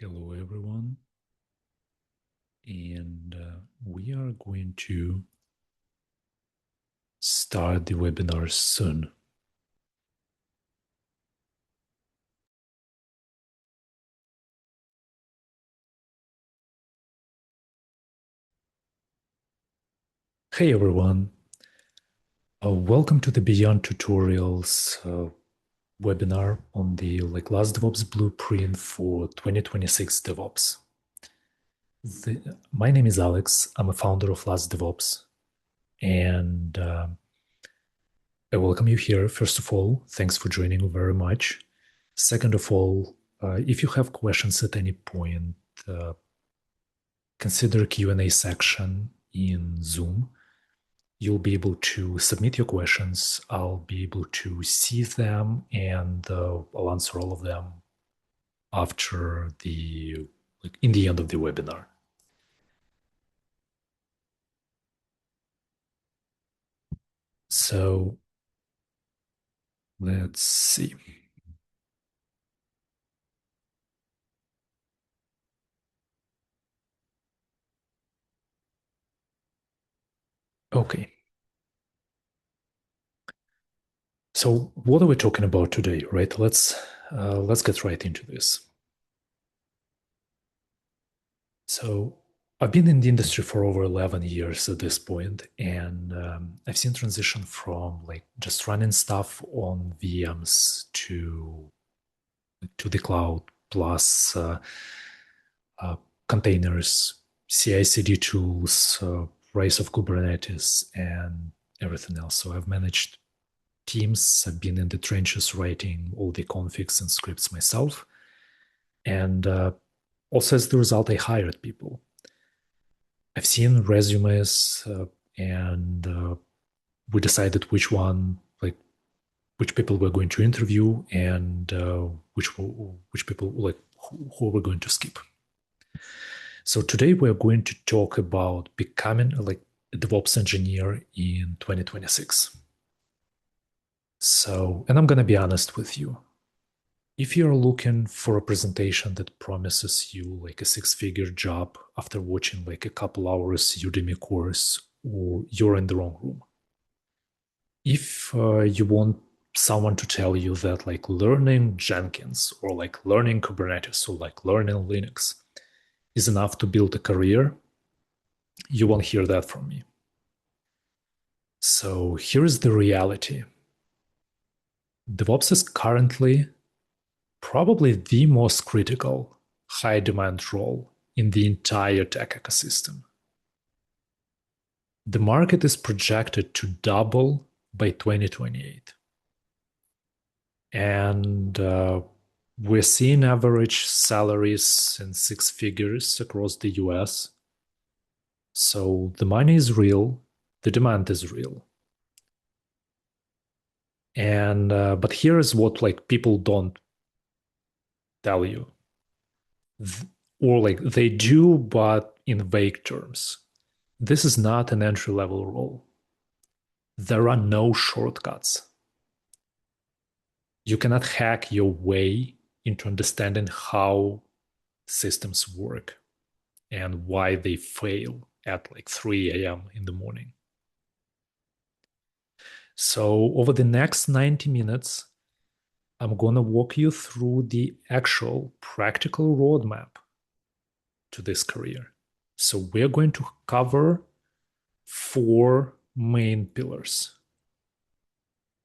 Hello, everyone. And we are going to start the webinar soon. Hey, everyone. Welcome to the Beyond Tutorials webinar on the LastDevOps blueprint for 2026 DevOps. My name is Alex. I'm a founder of LastDevOps. And I welcome you here. First of all, thanks for joining very much. Second of all, if you have questions at any point, consider Q&A section in Zoom. You'll be able to submit your questions. I'll be able to see them, and I'll answer all of them after in the end of the webinar. So let's see. Okay. So what are we talking about today, right? Let's get right into this. So I've been in the industry for over 11 years at this point, and I've seen transition from just running stuff on VMs to the cloud, plus containers, CI/CD tools, rise of Kubernetes, and everything else. So I've managed teams. I've been in the trenches writing all the configs and scripts myself. And also, as the result, I hired people. I've seen resumes, and we decided which people we're going to interview, and which people who we're going to skip. So today we're going to talk about becoming a DevOps engineer in 2026. So, and I'm going to be honest with you. If you're looking for a presentation that promises you a six-figure job after watching a couple hours Udemy course, or you're in the wrong room. If you want someone to tell you that learning Jenkins or learning Kubernetes or learning Linux is enough to build a career, you won't hear that from me. So here's the reality. DevOps is currently probably the most critical, high demand role in the entire tech ecosystem. The market is projected to double by 2028. And we're seeing average salaries in six figures across the US. So the money is real, the demand is real. And but here is what people don't tell you, or they do, but in vague terms. This is not an entry-level role. There are no shortcuts. You cannot hack your way into understanding how systems work and why they fail at 3 a.m. in the morning. So over the next 90 minutes, I'm going to walk you through the actual practical roadmap to this career. So we're going to cover 4 main pillars.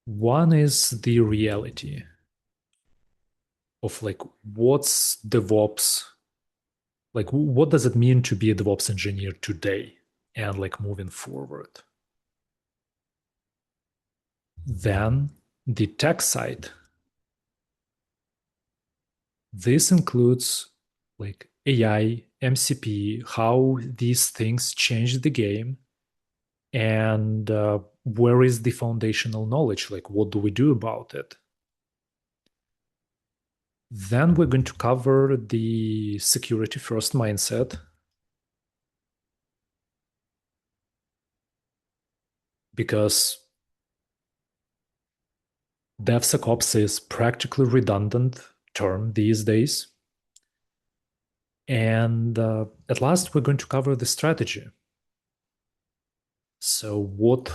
One is the reality of what's DevOps, what does it mean to be a DevOps engineer today and moving forward. Then the tech side. This includes AI, MCP, how these things change the game, and where is the foundational knowledge? What do we do about it? Then we're going to cover the security first mindset, because DevSecOps is practically redundant term these days. And at last, we're going to cover the strategy. So what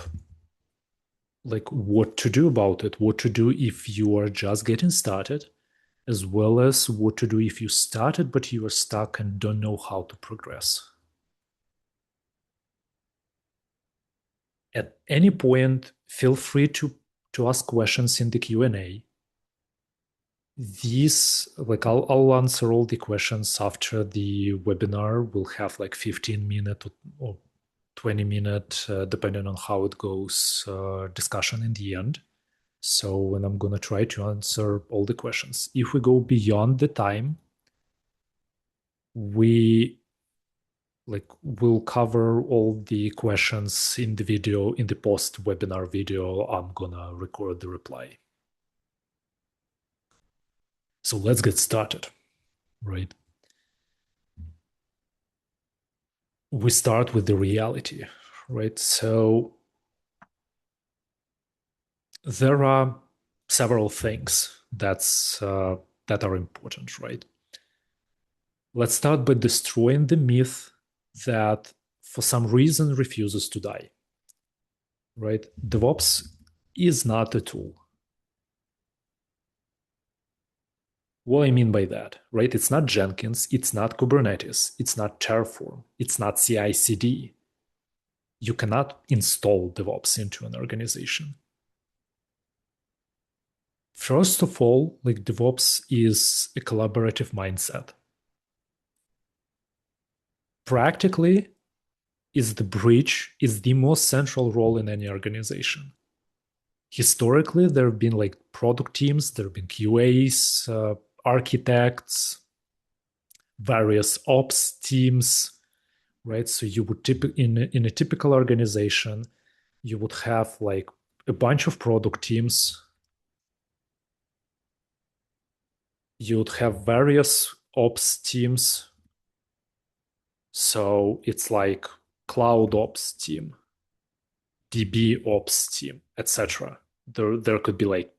to do about it, what to do if you are just getting started, as well as what to do if you started but you are stuck and don't know how to progress. At any point, feel free to ask questions in the Q&A. These, like, I'll answer all the questions after the webinar. We'll have like 15-minute or 20-minute, depending on how it goes, discussion in the end. So when I'm going to try to answer all the questions. If we go beyond the time, we'll cover all the questions in the video, in the post-webinar video. I'm going to record the reply. So let's get started, right? We start with the reality, right? So there are several things that are important, right? Let's start by destroying the myth that for some reason refuses to die, right? DevOps is not a tool. What I mean by that, right? It's not Jenkins, it's not Kubernetes, it's not Terraform, it's not CI/CD. You cannot install DevOps into an organization. First of all, like, DevOps is a collaborative mindset. Practically, is the most central role in any organization. Historically, there have been like product teams, there have been QAs, architects, various ops teams, right? So you would in a typical organization, you would have like a bunch of product teams. You would have various ops teams. So it's like cloud ops team, DB ops team, etc. There could be like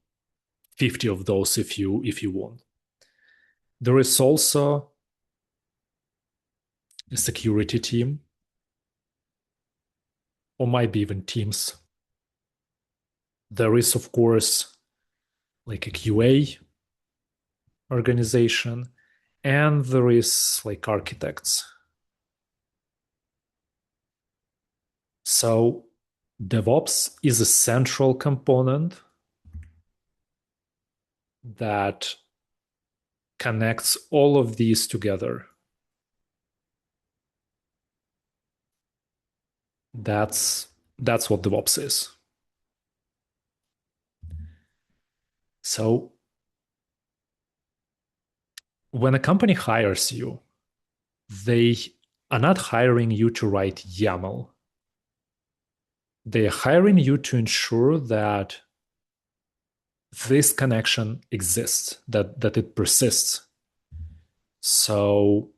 50 of those if you want. There is also a security team, or might be even teams. There is, of course, like a QA organization, and there is like architects. So DevOps is a central component that connects all of these together. That's what DevOps is. So when a company hires you, they are not hiring you to write YAML. They're hiring you to ensure that this connection exists, that it persists. So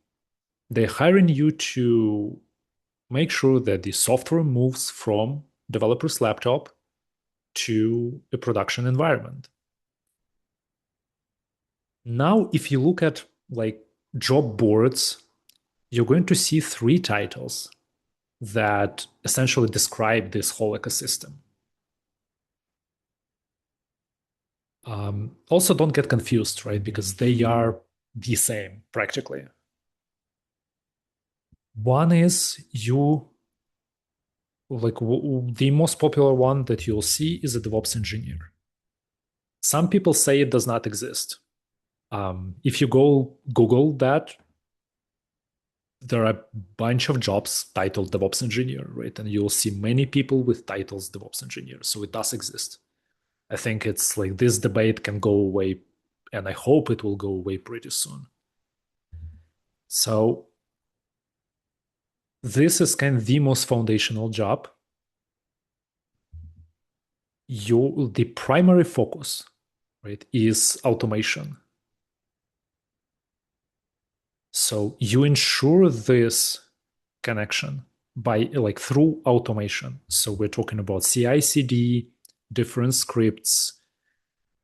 they're hiring you to make sure that the software moves from developer's laptop to a production environment. Now, if you look at like job boards, you're going to see 3 titles that essentially describe this whole ecosystem. Also, don't get confused, right? Because they are the same practically. One is the most popular one that you'll see is a DevOps engineer. Some people say it does not exist. If you go Google that, there are a bunch of jobs titled DevOps engineer, right? And you'll see many people with titles DevOps engineer. So it does exist. I think it's like this debate can go away, and I hope it will go away pretty soon. So this is kind of the most foundational job. The primary focus, right, is automation. So you ensure this connection by like through automation. So we're talking about CI/CD, different scripts,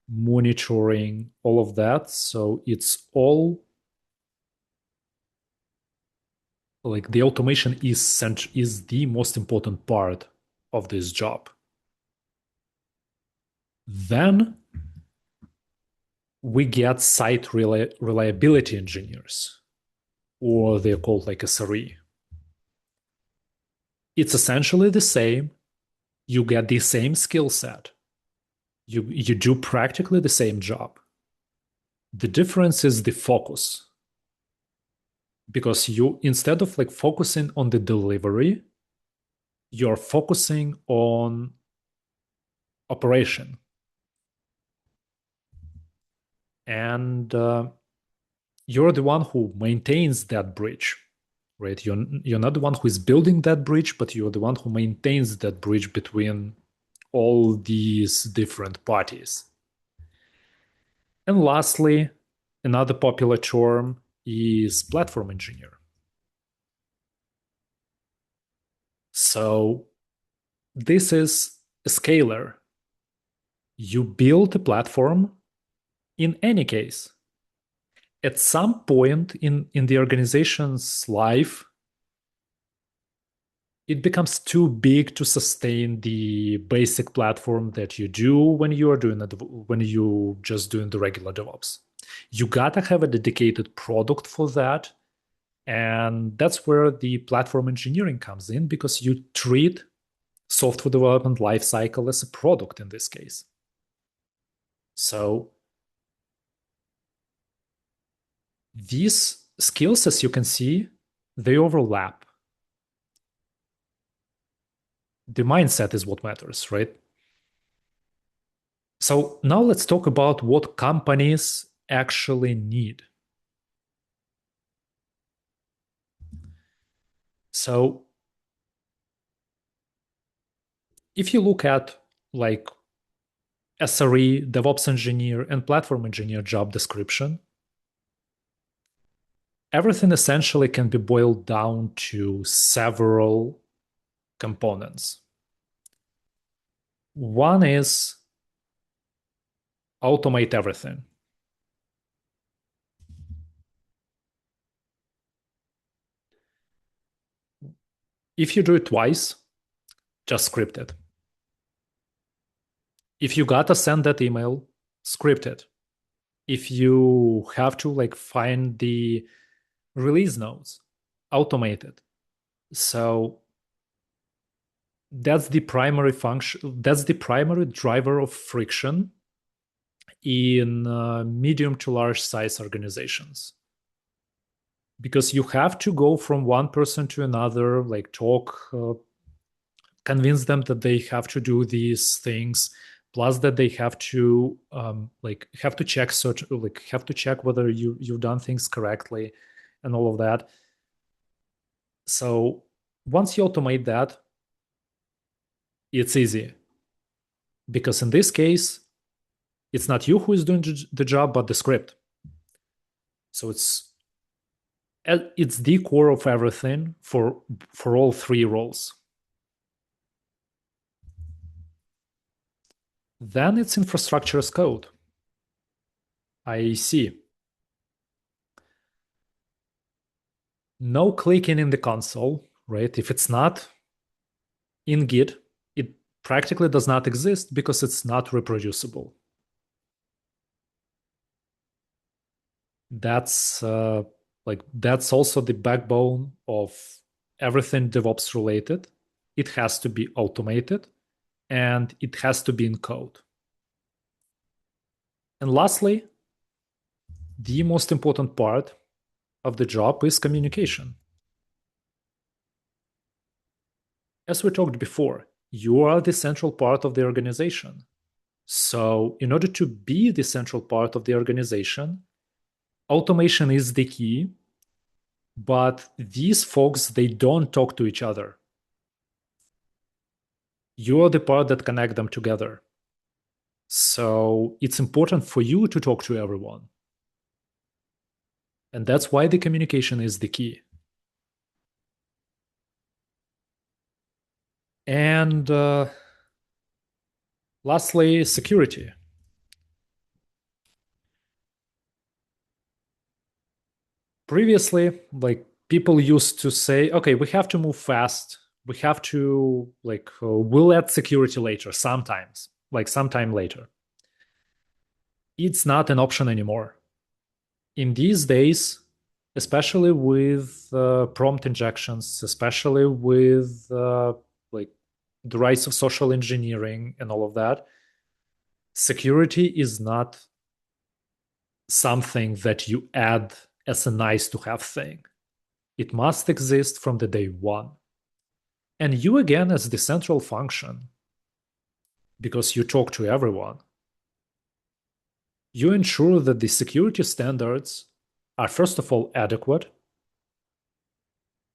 monitoring, all of that. So it's all like the automation is the most important part of this job. Then we get site reliability engineers, or they're called like SRE. It's essentially the same. You get the same skill set. You do practically the same job. The difference is the focus. Because you, instead of like focusing on the delivery, you're focusing on operation. And you're the one who maintains that bridge, right? You're not the one who is building that bridge, but you're the one who maintains that bridge between all these different parties. And lastly, another popular term is platform engineer. So this is a scalar. You build a platform in any case. At some point in the organization's life, it becomes too big to sustain the basic platform that you do when you are doing it, when you just doing the regular DevOps. You gotta have a dedicated product for that. And that's where the platform engineering comes in, because you treat software development lifecycle as a product in this case. So these skills, as you can see, they overlap. The mindset is what matters, right? So now let's talk about what companies actually need. So if you look at like SRE, DevOps engineer, and platform engineer job description, everything essentially can be boiled down to several components. One is automate everything. If you do it twice, just script it. If you gotta send that email, script it. If you have to like find the release notes, automate it. So that's the primary function, that's the primary driver of friction in medium to large size organizations. Because you have to go from one person to another, like talk, convince them that they have to do these things, plus that they have to have to check have to check whether you've done things correctly and all of that. So once you automate that, it's easy, because in this case it's not you who is doing the job, but the script. So it's the core of everything for all three roles. Then it's infrastructure as code. I see. No clicking in the console, right? If it's not in Git, it practically does not exist because it's not reproducible. That's that's also the backbone of everything DevOps related. It has to be automated and it has to be in code. And lastly, the most important part of the job is communication. As we talked before, you are the central part of the organization. So in order to be the central part of the organization, automation is the key, but these folks, they don't talk to each other. You are the part that connect them together. So it's important for you to talk to everyone. And that's why the communication is the key. And lastly, security. Previously, like people used to say, okay, we have to move fast. We have to we'll add security later, sometimes, like sometime later. It's not an option anymore. In these days, especially with prompt injections, especially with like the rise of social engineering and all of that, security is not something that you add as a nice to have thing. It must exist from the day one. And you, again, as the central function, because you talk to everyone, you ensure that the security standards are, first of all, adequate,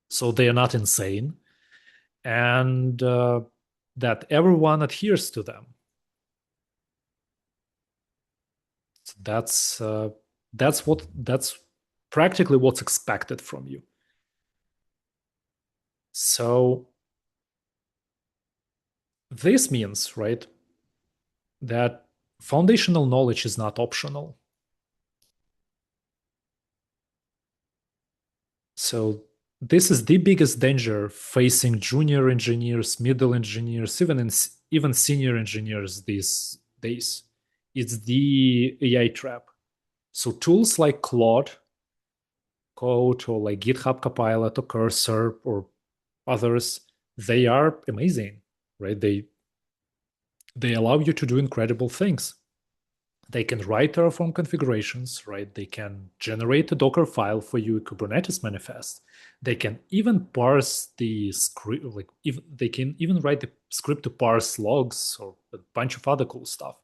so they are not insane, and that everyone adheres to them. So that's practically what's expected from you. So this means, right, that foundational knowledge is not optional. So this is the biggest danger facing junior engineers, middle engineers, even senior engineers these days. It's the AI trap. So tools like Claude Code or like GitHub Copilot or Cursor or others, they are amazing, right? They allow you to do incredible things. They can write Terraform configurations, right? They can generate a Docker file for you, a Kubernetes manifest. They can even parse the script, they can even write the script to parse logs or a bunch of other cool stuff.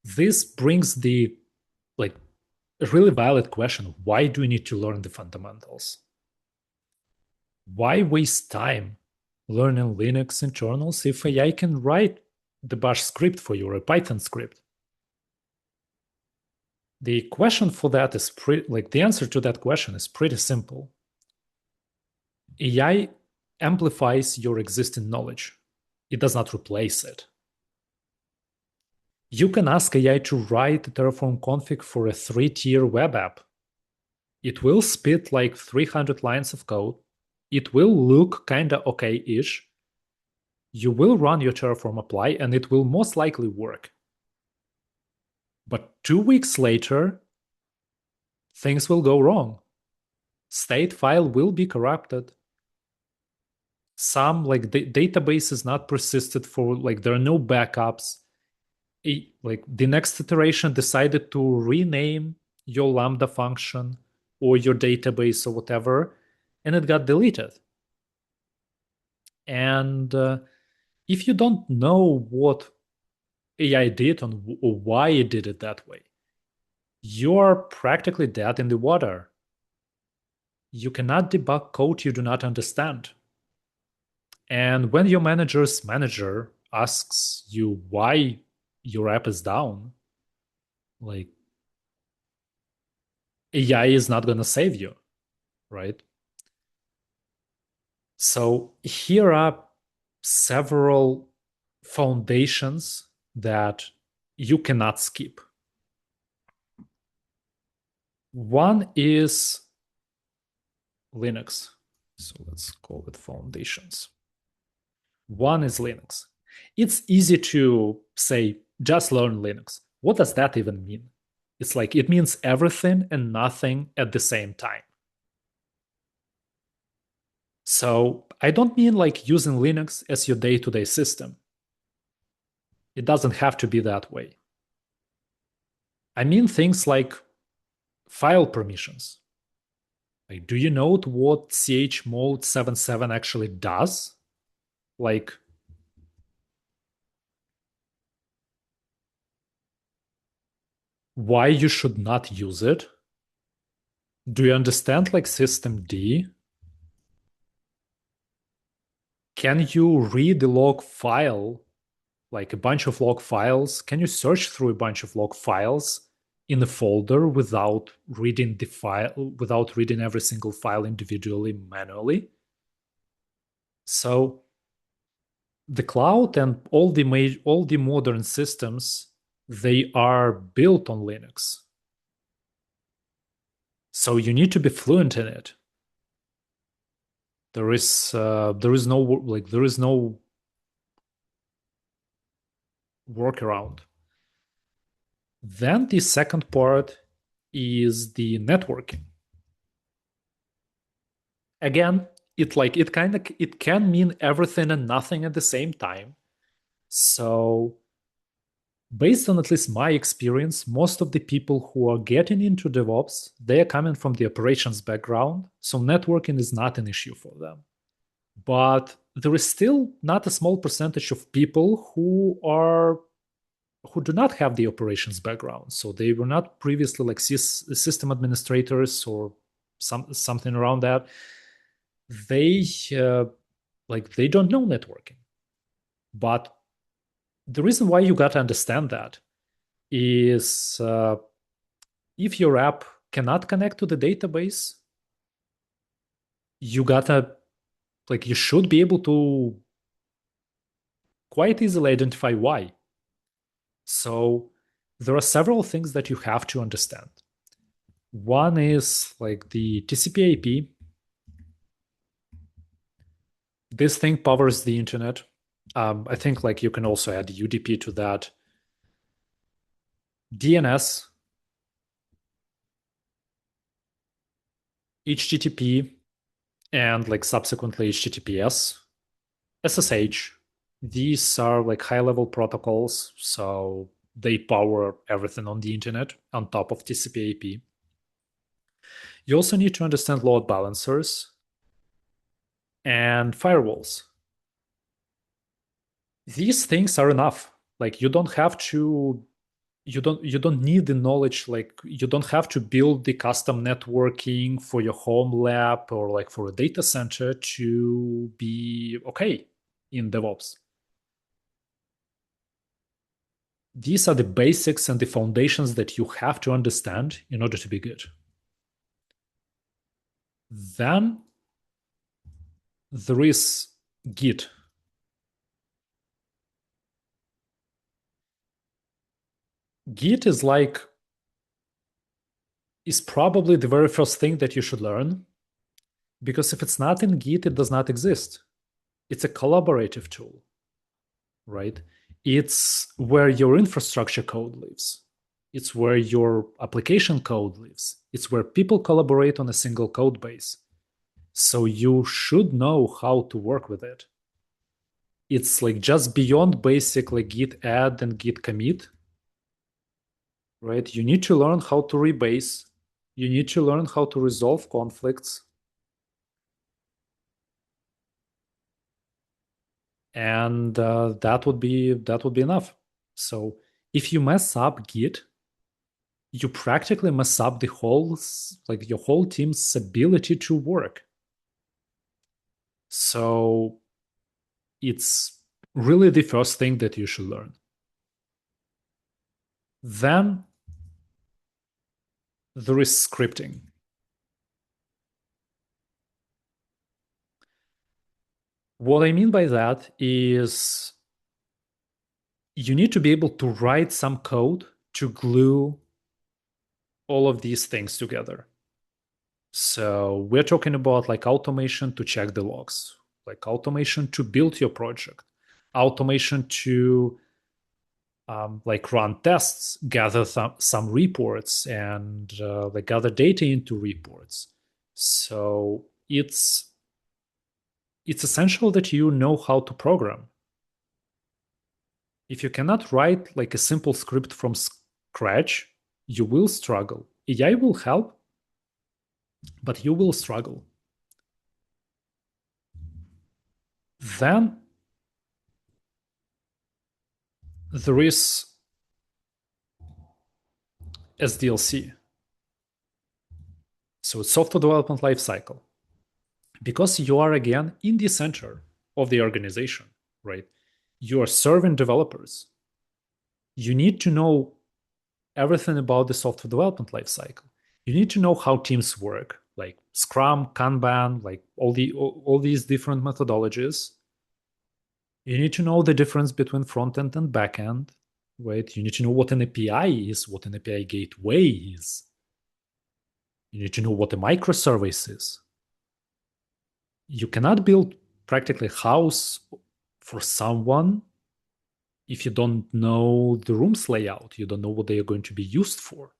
This brings the a really valid question: why do we need to learn the fundamentals? Why waste time learning Linux internals if AI can write the bash script for you or a Python script? The question for that is the answer to that question is pretty simple. AI amplifies your existing knowledge. It does not replace it. You can ask AI to write a Terraform config for a 3-tier web app. It will spit like 300 lines of code. It will look kinda okay-ish. You will run your Terraform apply and it will most likely work. But 2 weeks later, things will go wrong. State file will be corrupted. Some the database is not persisted for, there are no backups. The next iteration decided to rename your Lambda function or your database or whatever, and it got deleted. And if you don't know what AI did or why it did it that way, you're practically dead in the water. You cannot debug code you do not understand. And when your manager's manager asks you why your app is down, AI is not going to save you, right? So here are several foundations that you cannot skip. One is Linux. So let's call it foundations. One is Linux. It's easy to say, just learn Linux. What does that even mean? It's it means everything and nothing at the same time. So I don't mean using Linux as your day-to-day system. It doesn't have to be that way. I mean things like file permissions. Do you know what chmod 77 actually does? Why you should not use it? Do you understand systemd? Can you read the log file, a bunch of log files? Can you search through a bunch of log files in a folder without reading the file, without reading every single file individually, manually? So the cloud and all the modern systems, they are built on Linux. So you need to be fluent in it. There is no workaround. Then the second part is the networking. Again, it can mean everything and nothing at the same time. So based on at least my experience, most of the people who are getting into DevOps, they are coming from the operations background, so networking is not an issue for them. But there is still not a small percentage of people who do not have the operations background. So they were not previously like system administrators or something around that. They they don't know networking. But the reason why you got to understand that is if your app cannot connect to the database, you should be able to quite easily identify why. So there are several things that you have to understand. One is like the TCP IP. This thing powers the internet. I think like you can also add UDP to that. DNS, HTTP, and like subsequently HTTPS, SSH. These are like high-level protocols, so they power everything on the internet on top of TCP IP. You also need to understand load balancers and firewalls. These things are enough. Like you don't need the knowledge, like you don't have to build the custom networking for your home lab or like for a data center to be okay in DevOps. These are the basics and the foundations that you have to understand in order to be good. Then there is Git. Git is probably the very first thing that you should learn, because if it's not in Git, it does not exist. It's a collaborative tool, right? It's where your infrastructure code lives. It's where your application code lives. It's where people collaborate on a single code base. So you should know how to work with it. It's like just beyond basic like git add and git commit, right? You need to learn how to rebase. You need to learn how to resolve conflicts. And that would be enough. So if you mess up Git, you practically mess up the whole your whole team's ability to work. So it's really the first thing that you should learn. Then there is scripting. What I mean by that is you need to be able to write some code to glue all of these things together. So we're talking about like automation to check the logs, like automation to build your project, automation to like run tests, gather some reports, and like gather data into reports. So it's essential that you know how to program. If you cannot write like a simple script from scratch, you will struggle. AI will help, but you will struggle. Then there is SDLC. So it's software development lifecycle. Because you are again in the center of the organization, right? You are serving developers. You need to know everything about the software development lifecycle. You need to know how teams work, like Scrum, Kanban, like all these different methodologies. You need to know the difference between front end and back end, right? You need to know what an API is, what an API gateway is. You need to know what a microservice is. You cannot build practically a house for someone if you don't know the room's layout. You don't know what they are going to be used for,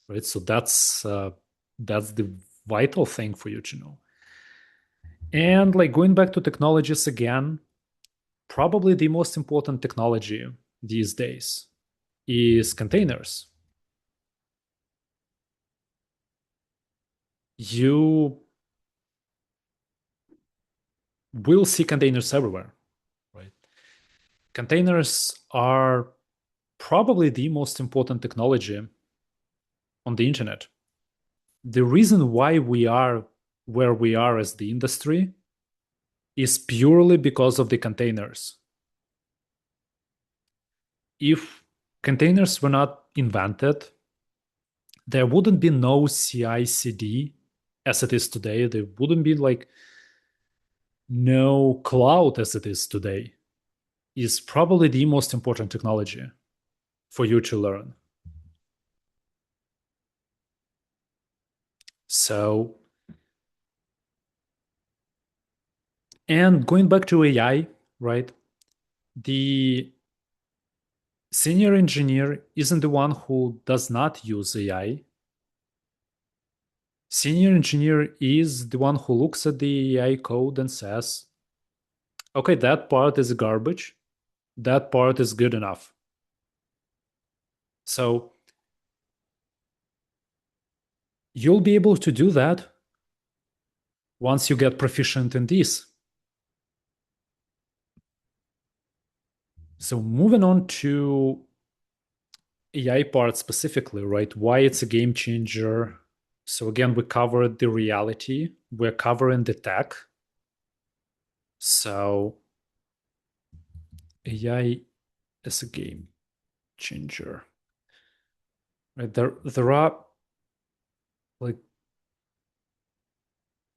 right? So that's the vital thing for you to know. And like going back to technologies again, probably the most important technology these days is containers. You will see containers everywhere, right? Containers are probably the most important technology on the internet. The reason why we are where we are as the industry is purely because of the containers. If containers were not invented, there wouldn't be no CI CD as it is today. There wouldn't be like no cloud as it is today. Is probably the most important technology for you to learn. So, and going back to AI, right? The senior engineer isn't the one who does not use AI. Senior engineer is the one who looks at the AI code and says, okay, that part is garbage. That part is good enough. So you'll be able to do that once you get proficient in this. So moving on to AI part specifically, right? Why it's a game changer. So again, we covered the reality, we're covering the tech. So AI is a game changer. Right? There are like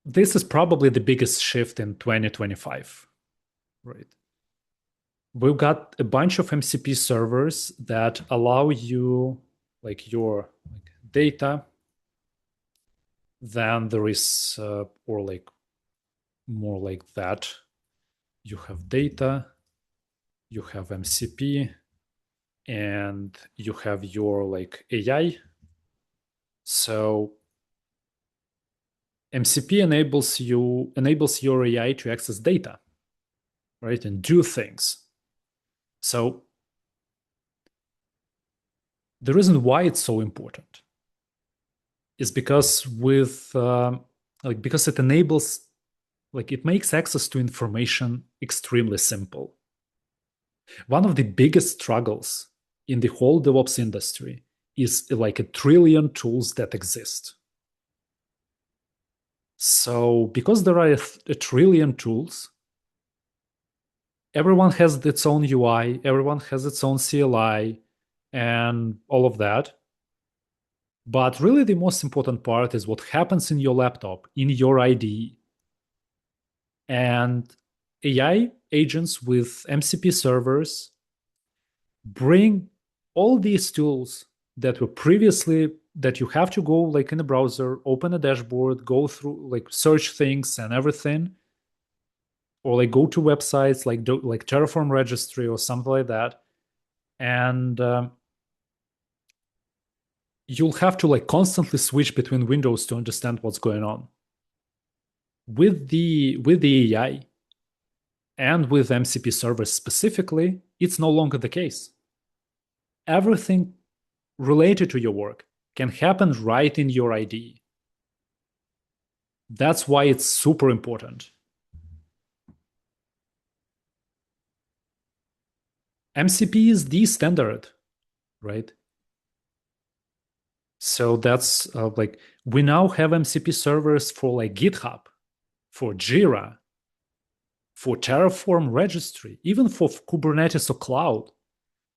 this is probably the biggest shift in 2025, right? We've got a bunch of MCP servers that allow you like your like, data. Then there is or like more like that. You have data, you have MCP, and you have your like AI. So MCP enables your AI to access data, right, and do things. So the reason why it's so important is because because it enables like it makes access to information extremely simple. One of the biggest struggles in the whole DevOps industry is like a trillion tools that exist. So because there are a trillion tools, everyone has its own UI, everyone has its own CLI, and all of that. But really, the most important part is what happens in your laptop, in your IDE. And AI agents with MCP servers bring all these tools that were previously that you have to go like in a browser, open a dashboard, go through like search things and everything, or like go to websites like Terraform registry or something like that, and you'll have to like constantly switch between windows to understand what's going on. With the AI and with MCP servers specifically, it's no longer the case. Everything related to your work can happen right in your IDE. That's why it's super important. MCP is the standard, right? So that's like we now have MCP servers for like GitHub, for Jira, for Terraform registry, even for Kubernetes or cloud.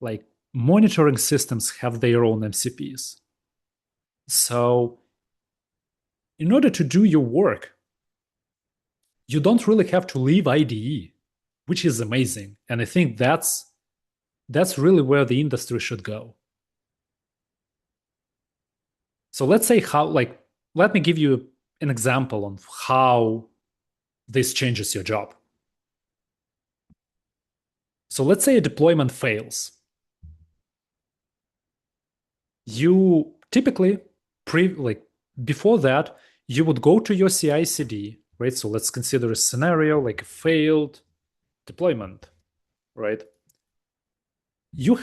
Like monitoring systems have their own MCPs. So in order to do your work, you don't really have to leave IDE, which is amazing. And I think that's really where the industry should go. So let's say how like let me give you an example on how this changes your job. So let's say a deployment fails. You typically, before that, you would go to your CI/CD, right? So let's consider a scenario like a failed deployment, right? You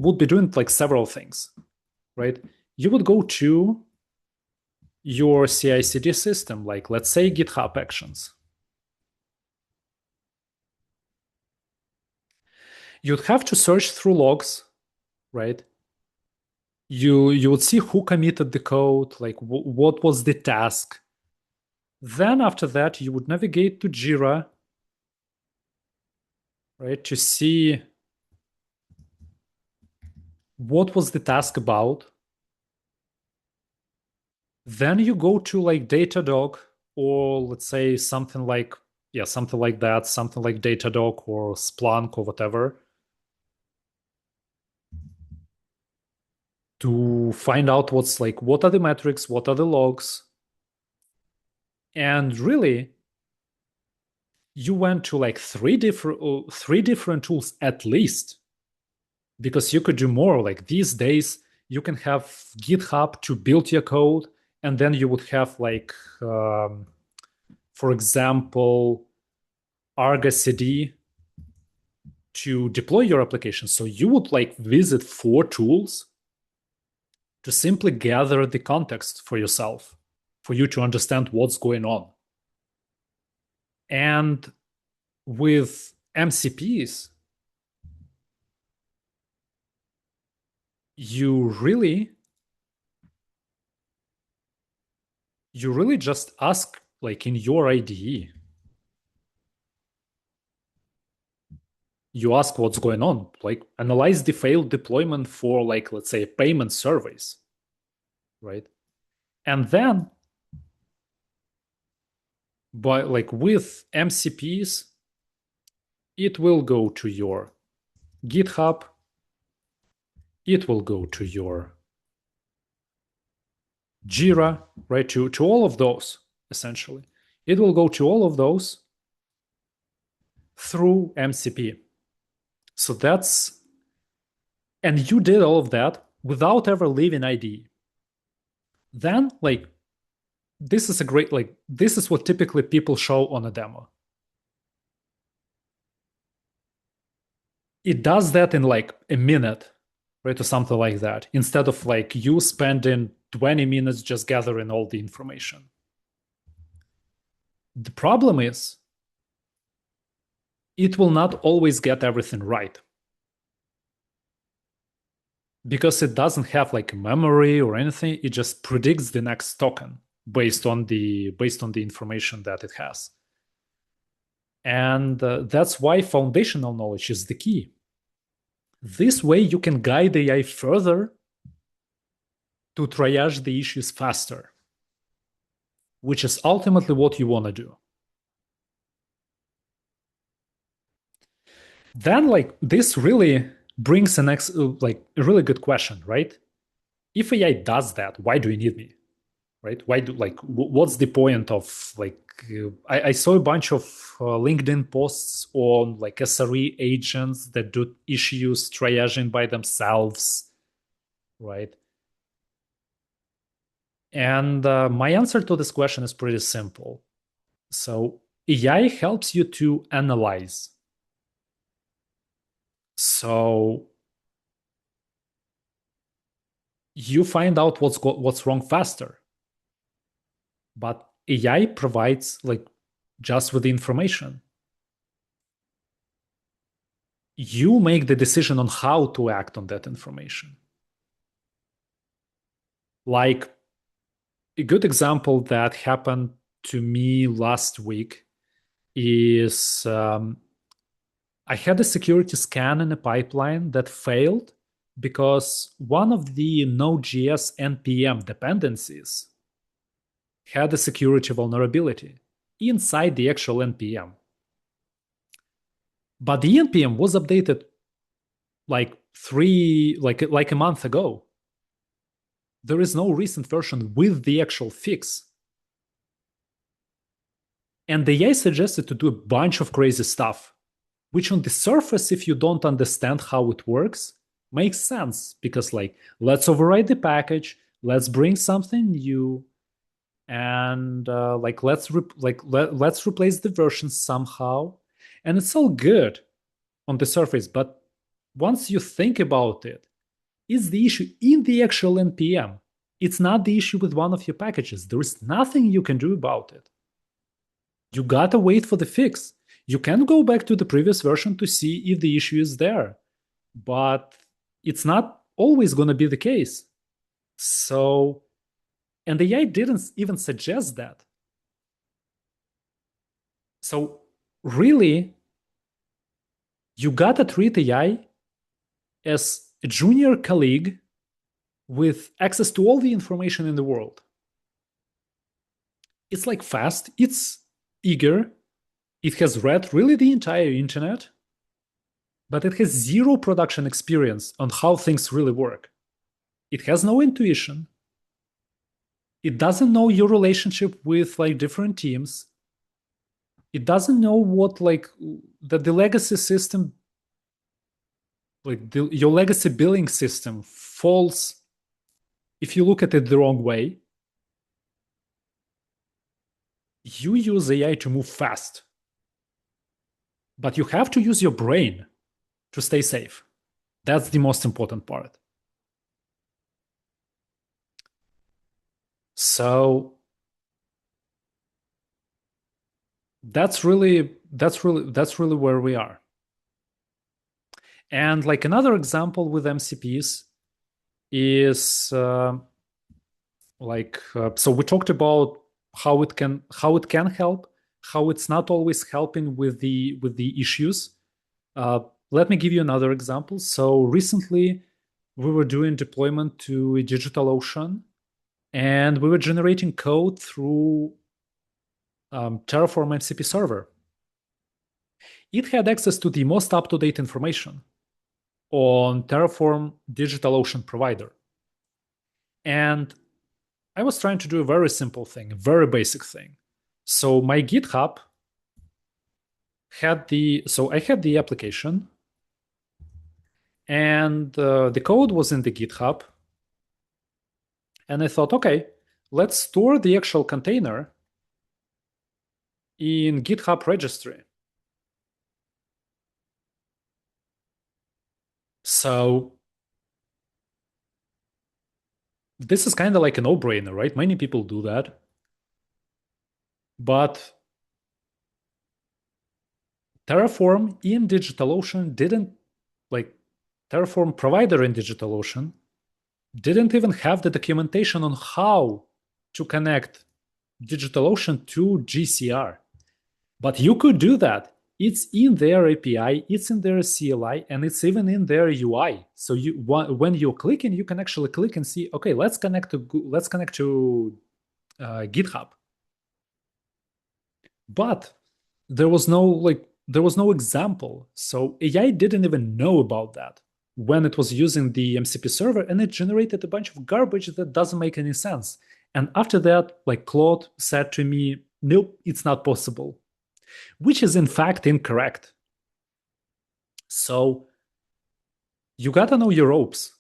would be doing like several things, right? You would go to your CI/CD system, like let's say GitHub Actions. You'd have to search through logs, right? You would see who committed the code, like what was the task. Then after that, you would navigate to Jira, right, to see what was the task about. Then you go to like Datadog, or let's say something like something like that, something like Datadog or Splunk or whatever, to find out what are the metrics, what are the logs. And really, you went to like three different tools at least, because you could do more. Like these days, you can have GitHub to build your code, and then you would have like, for example, Argo CD to deploy your application. So you would like visit 4 tools to simply gather the context for yourself, for you to understand what's going on. And with MCPs, you really just ask, like in your IDE, you ask what's going on, like analyze the failed deployment for like, let's say, payment surveys, right? And then with MCPs, it will go to your GitHub, it will go to your Jira, right? To all of those, essentially. It will go to all of those through MCP. So and you did all of that without ever leaving IDE. Then, this is what typically people show on a demo. It does that in like a minute, right? Or something like that, instead of like you spending 20 minutes just gathering all the information. The problem is it will not always get everything right, because it doesn't have like a memory or anything. It just predicts the next token based on the information that it has. And that's why foundational knowledge is the key. This way you can guide AI further to triage the issues faster, which is ultimately what you want to do. Then this really brings a really good question, right? If AI does that, why do you need me? Right? Why do what's the point of I saw a bunch of LinkedIn posts on like SRE agents that do issues triaging by themselves, right? And my answer to this question is pretty simple. So AI helps you to analyze. So you find out what's wrong faster. But AI provides just with the information. You make the decision on how to act on that information. Like a good example that happened to me last week is I had a security scan in a pipeline that failed because one of the Node.js NPM dependencies had a security vulnerability inside the actual NPM. But the NPM was updated like a month ago. There is no recent version with the actual fix. And the AI suggested to do a bunch of crazy stuff, which on the surface, if you don't understand how it works, makes sense because like, let's override the package, let's bring something new, and let's replace the versions somehow, and it's all good on the surface. But once you think about it, it's the issue in the actual npm. It's not the issue with one of your packages. There is nothing you can do about it. You gotta wait for the fix. You can go back to the previous version to see if the issue is there, but it's not always going to be the case. So, and the AI didn't even suggest that. So, really, you gotta treat AI as a junior colleague with access to all the information in the world. It's like fast, it's eager, it has read really the entire internet, but it has zero production experience on how things really work. It has no intuition. It doesn't know your relationship with like different teams. It doesn't know what like that the legacy system, like your legacy billing system falls if you look at it the wrong way. You use AI to move fast, but you have to use your brain to stay safe. That's the most important part. So that's really where we are. And like another example with MCPs is so we talked about how it can help, how it's not always helping with the issues. Let me give you another example. So recently we were doing deployment to DigitalOcean, and we were generating code through Terraform MCP server. It had access to the most up-to-date information on Terraform DigitalOcean provider. And I was trying to do a very simple thing, a very basic thing. So my GitHub had I had the application, and the code was in the GitHub. And I thought, okay, let's store the actual container in GitHub registry. So this is kind of like a no-brainer, right? Many people do that. But Terraform in DigitalOcean didn't, like Terraform provider in DigitalOcean didn't even have the documentation on how to connect DigitalOcean to GCR. But you could do that. It's in their API, it's in their CLI, and it's even in their UI. So when you're clicking, you can actually click and see, okay, let's connect to GitHub. But there was no example. So AI didn't even know about that when it was using the MCP server, and it generated a bunch of garbage that doesn't make any sense. And after that, like Claude said to me, nope, it's not possible, which is in fact incorrect. So you gotta know your ropes,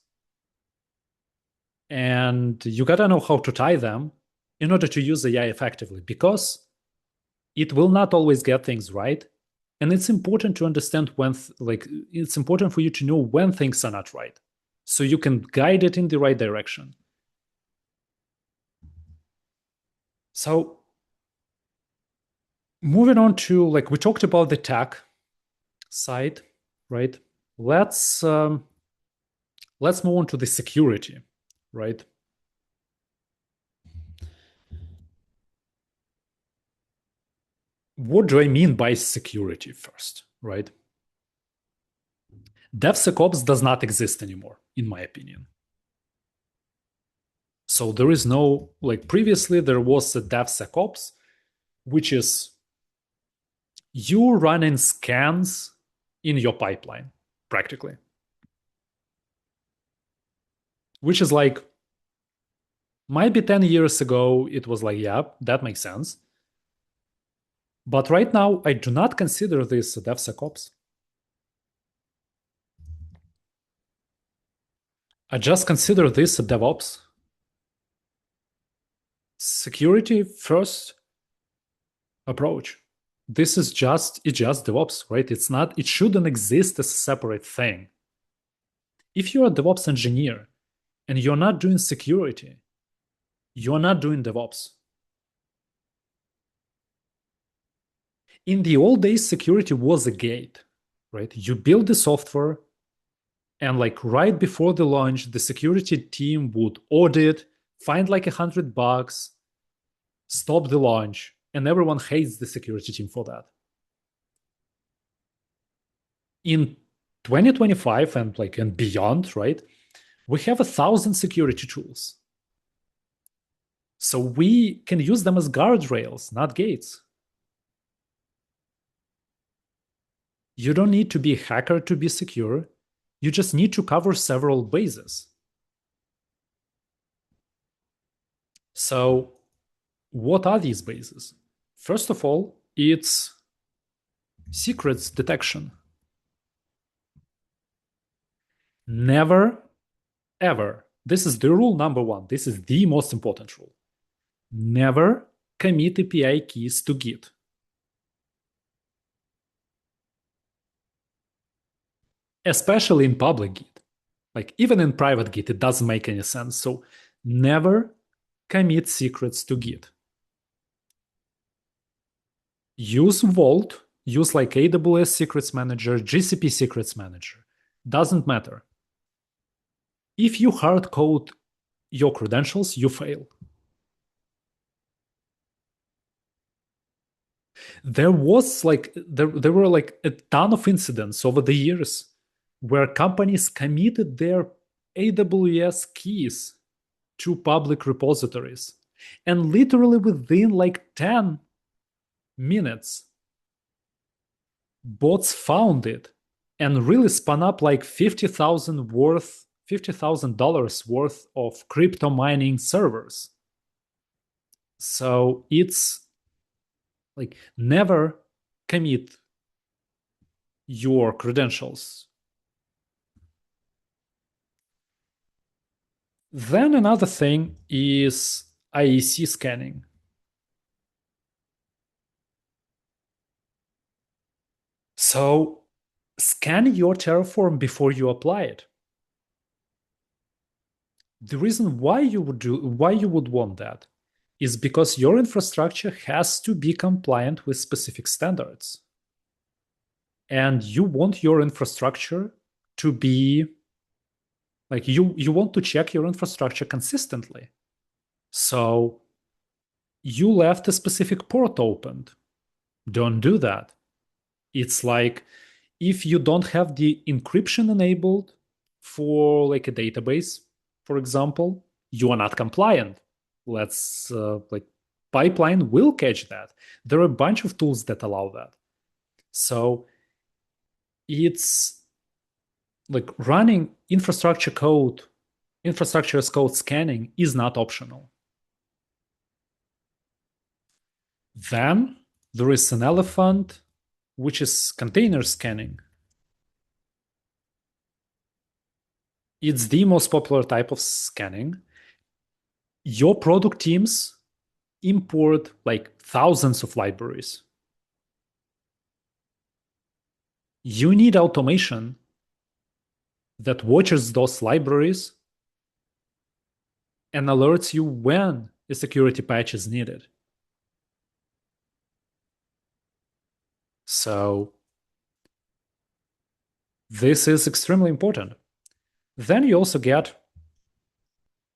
and you gotta know how to tie them in order to use AI effectively, because it will not always get things right. And it's important to understand when, it's important for you to know when things are not right, so you can guide it in the right direction. So moving on to, like, we talked about the tech side, right? Let's move on to the security, right? What do I mean by security first, right? DevSecOps does not exist anymore, in my opinion. So there is no, like previously there was a DevSecOps, which is you running scans in your pipeline, practically. Which is like, might be 10 years ago, it was like, yeah, that makes sense. But right now, I do not consider this DevSecOps. I just consider this a DevOps. Security first approach. It's just DevOps, right? It shouldn't exist as a separate thing. If you're a DevOps engineer and you're not doing security, you're not doing DevOps. In the old days, security was a gate, right? You build the software, and like right before the launch, the security team would audit, find like 100 bugs, stop the launch, and everyone hates the security team for that. In 2025 and beyond, right? We have 1,000 security tools. So we can use them as guardrails, not gates. You don't need to be a hacker to be secure. You just need to cover several bases. So what are these bases? First of all, it's secrets detection. Never, ever. This is the rule number one. This is the most important rule. Never commit API keys to Git. Especially in public Git. Like even in private Git, it doesn't make any sense. So never commit secrets to Git. Use Vault, use like AWS Secrets Manager, GCP Secrets Manager. Doesn't matter. If you hard code your credentials, you fail. There were like a ton of incidents over the years where companies committed their AWS keys to public repositories, and literally within like 10 minutes, bots found it and really spun up like $50,000 worth of crypto mining servers. So it's like never commit your credentials. Then another thing is IAC scanning. So scan your Terraform before you apply it. The reason why you would want that is because your infrastructure has to be compliant with specific standards. And you want your infrastructure to be like you want to check your infrastructure consistently. So you left a specific port opened. Don't do that. It's like if you don't have the encryption enabled for like a database, for example, you are not compliant. Let's like pipeline will catch that. There are a bunch of tools that allow that. So it's like running infrastructure as code scanning is not optional. Then there is an elephant, which is container scanning. It's the most popular type of scanning. Your product teams import like thousands of libraries. You need automation that watches those libraries and alerts you when a security patch is needed. So this is extremely important. Then you also get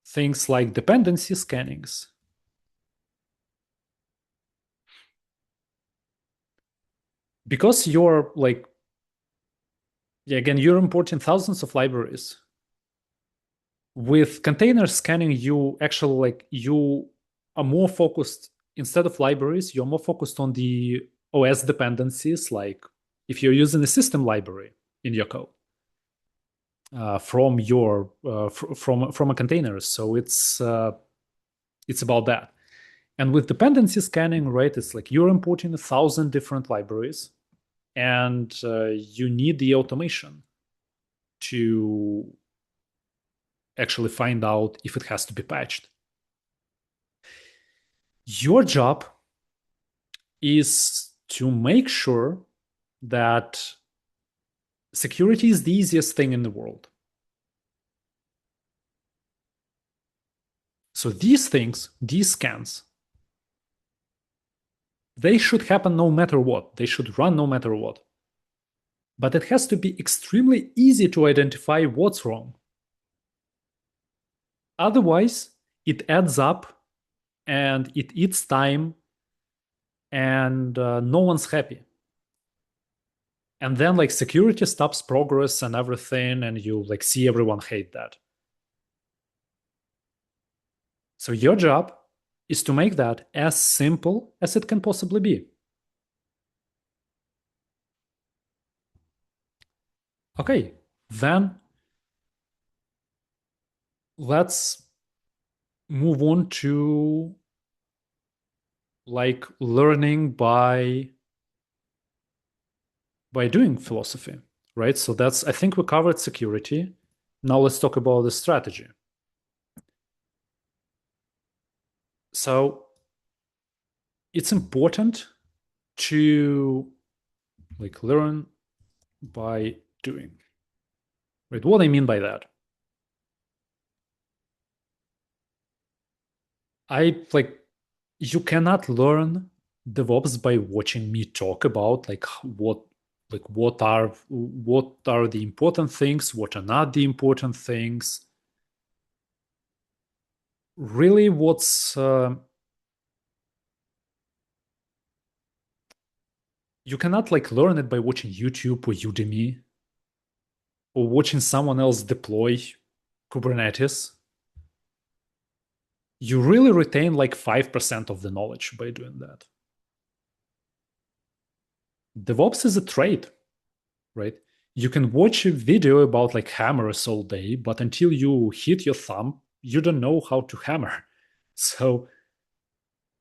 things like dependency scannings. Because you're like, again, you're importing thousands of libraries. With container scanning, you actually you are more focused, instead of libraries, you're more focused on the OS dependencies, like if you're using a system library in your code from a container. So it's about that. And with dependency scanning, right, it's like you're importing 1,000 different libraries, and you need the automation to actually find out if it has to be patched. Your job is to make sure that security is the easiest thing in the world. So these things, these scans, they should happen no matter what. They should run no matter what. But it has to be extremely easy to identify what's wrong. Otherwise, it adds up and it eats time and no one's happy. And then like security stops progress and everything, and you like see everyone hate that. So your job is to make that as simple as it can possibly be. Okay, then let's move on to like learning by doing philosophy, right? So that's, I think we covered security. Now let's talk about the strategy. So it's important to like learn by doing. Right? What I mean by that, I like you cannot learn DevOps by watching me talk about what are the important things, what are not the important things. Really, what's you cannot like learn it by watching YouTube or Udemy or watching someone else deploy Kubernetes. You really retain like 5% of the knowledge by doing that. DevOps is a trade, right? You can watch a video about like hammers all day, but until you hit your thumb, you don't know how to hammer. So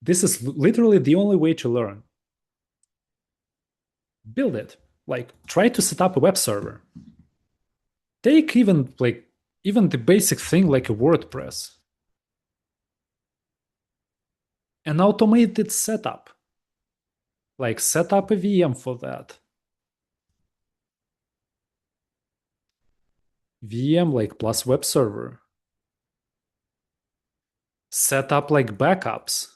this is literally the only way to learn. Build it. Like try to set up a web server. Take even the basic thing like a WordPress and automate its setup. Like set up a VM for that. VM like plus web server. Set up like backups.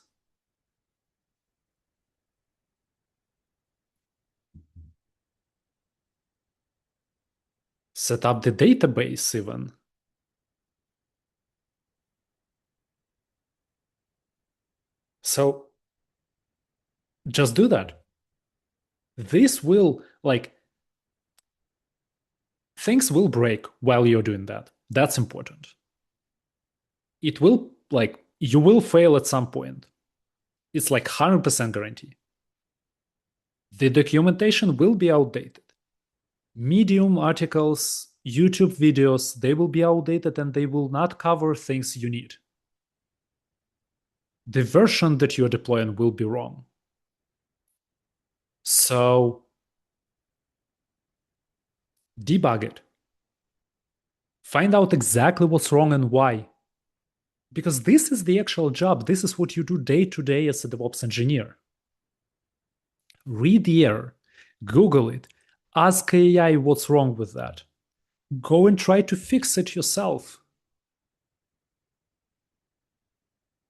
Set up the database even. So just do that. This will like things will break while you're doing that. That's important. It will like you will fail at some point. It's like 100% guarantee. The documentation will be outdated. Medium articles, YouTube videos, they will be outdated and they will not cover things you need. The version that you're deploying will be wrong. So debug it. Find out exactly what's wrong and why. Because this is the actual job. This is what you do day to day as a DevOps engineer. Read the error, Google it, ask AI what's wrong with that. Go and try to fix it yourself.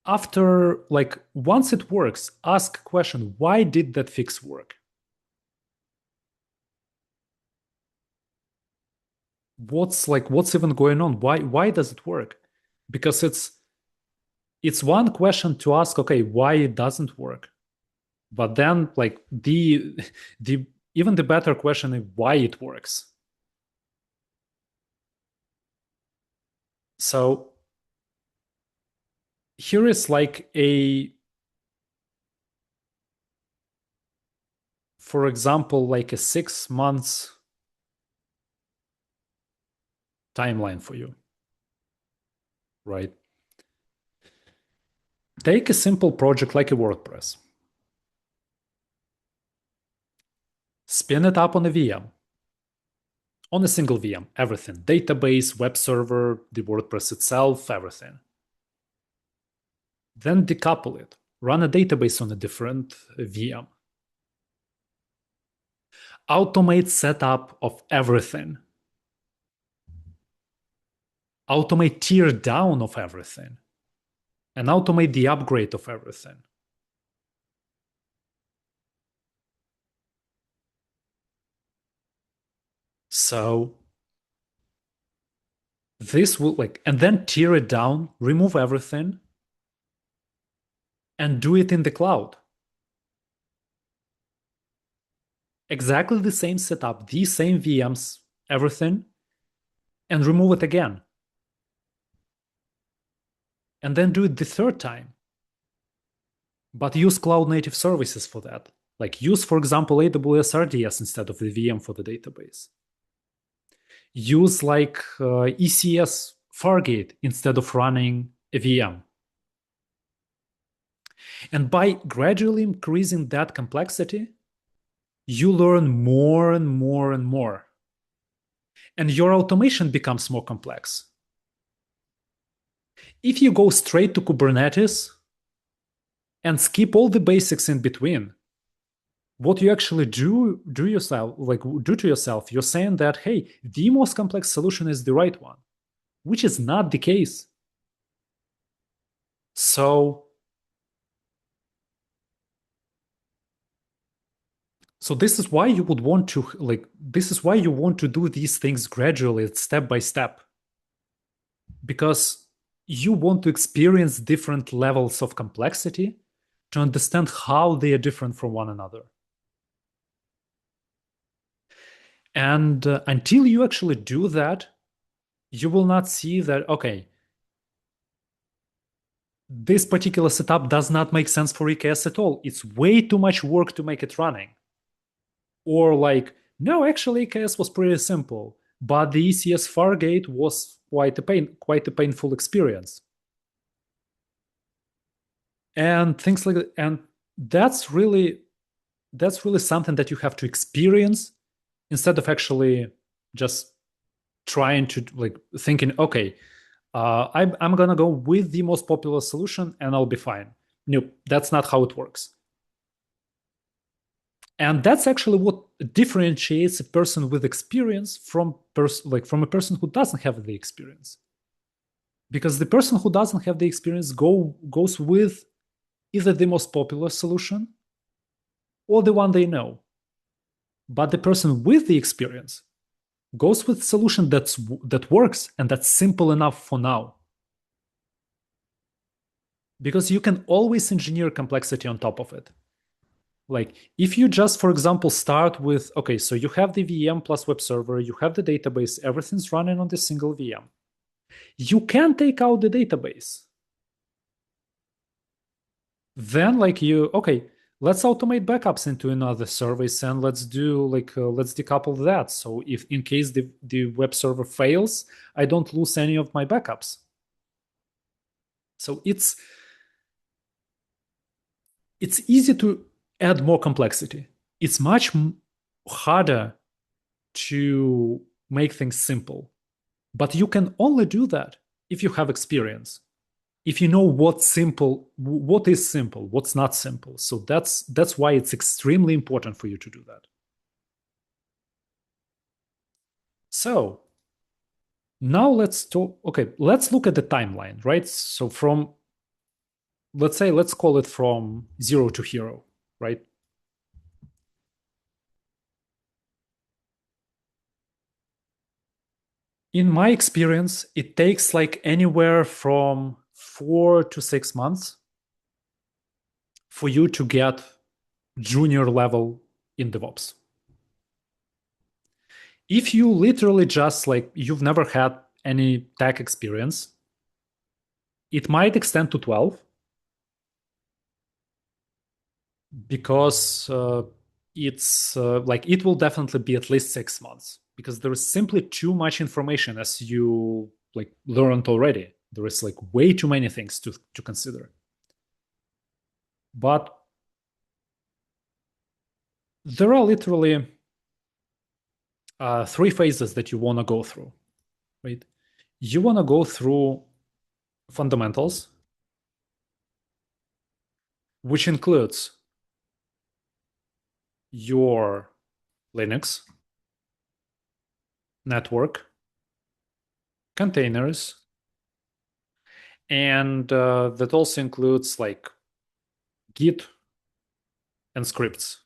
After, like, once it works, ask a question, why did that fix work? What's even going on? Why does it work? Because it's one question to ask, okay, why it doesn't work. But then like the even the better question is why it works. So here is like for example, like a 6 months timeline for you, right? Take a simple project like a WordPress. Spin it up on a VM, on a single VM, everything. Database, web server, the WordPress itself, everything. Then decouple it. Run a database on a different VM. Automate setup of everything. Automate tear down of everything. And automate the upgrade of everything. So this will and then tear it down, remove everything, and do it in the cloud. Exactly the same setup, the same VMs, everything, and remove it again. And then do it the third time. But use cloud native services for that. Like use, for example, AWS RDS instead of the VM for the database. Use ECS Fargate instead of running a VM. And by gradually increasing that complexity, you learn more and more and more. And your automation becomes more complex. If you go straight to Kubernetes and skip all the basics in between, what you actually do to yourself, you're saying that, hey, the most complex solution is the right one, which is not the case. So this is why you would want to do these things gradually, step by step, because you want to experience different levels of complexity to understand how they are different from one another. And until you actually do that, you will not see that, okay, this particular setup does not make sense for EKS at all. It's way too much work to make it running. Or no, actually EKS was pretty simple, but the ECS Fargate was quite a painful experience. And things like that. And that's really something that you have to experience instead of actually just trying to thinking, okay, I'm gonna go with the most popular solution and I'll be fine. No, that's not how it works. And that's actually what differentiates a person with experience from a person who doesn't have the experience. Because the person who doesn't have the experience goes with either the most popular solution or the one they know. But the person with the experience goes with solution that works and that's simple enough for now. Because you can always engineer complexity on top of it. Like if you just, for example, start with, okay, so you have the VM plus web server, you have the database, everything's running on the single VM. You can take out the database. Then okay, let's automate backups into another service and let's decouple that. So if in case the web server fails, I don't lose any of my backups. So it's easy to add more complexity. It's much harder to make things simple. But you can only do that if you have experience. If you know what is simple, what's not simple. So that's why it's extremely important for you to do that. So now let's look at the timeline, right? So let's call it from 0 to hero, right? In my experience, it takes anywhere from 4 to 6 months for you to get junior level in DevOps. If you literally just you've never had any tech experience, it might extend to 12 because it will definitely be at least 6 months because there is simply too much information as you learned already. There is way too many things to consider. But there are literally three phases that you want to go through, right? You want to go through fundamentals, which includes your Linux, network, containers, and that also includes like Git and scripts.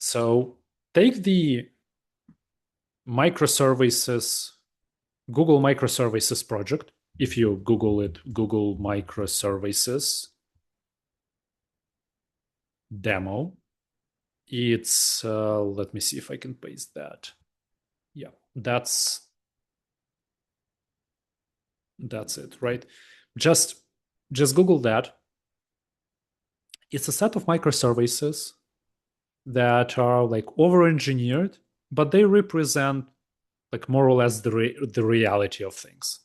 So take the microservices, Google microservices project. If you Google it, Google microservices demo, it's, let me see if I can paste that. Yeah, that's it, right? Just Google that. It's a set of microservices that are like over-engineered, but they represent like more or less the reality of things.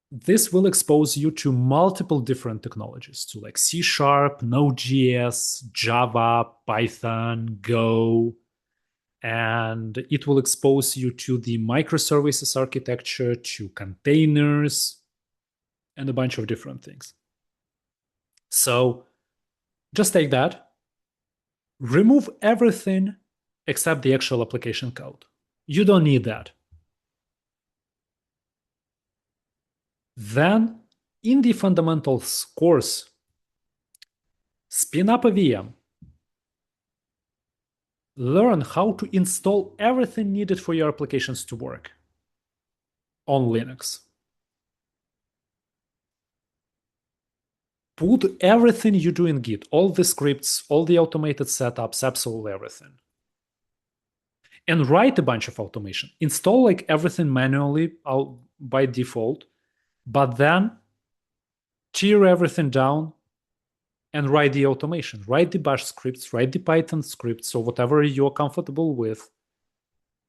This will expose you to multiple different technologies, to like C#, Node.js, Java, Python, Go, and it will expose you to the microservices architecture, to containers, and a bunch of different things. So just take that, remove everything except the actual application code. You don't need that. Then, in the fundamentals course, spin up a VM. Learn how to install everything needed for your applications to work on Linux. Put everything you do in Git, all the scripts, all the automated setups, absolutely everything. And write a bunch of automation. Install like everything manually by default, but then tear everything down and write the automation. Write the bash scripts, write the Python scripts, or whatever you're comfortable with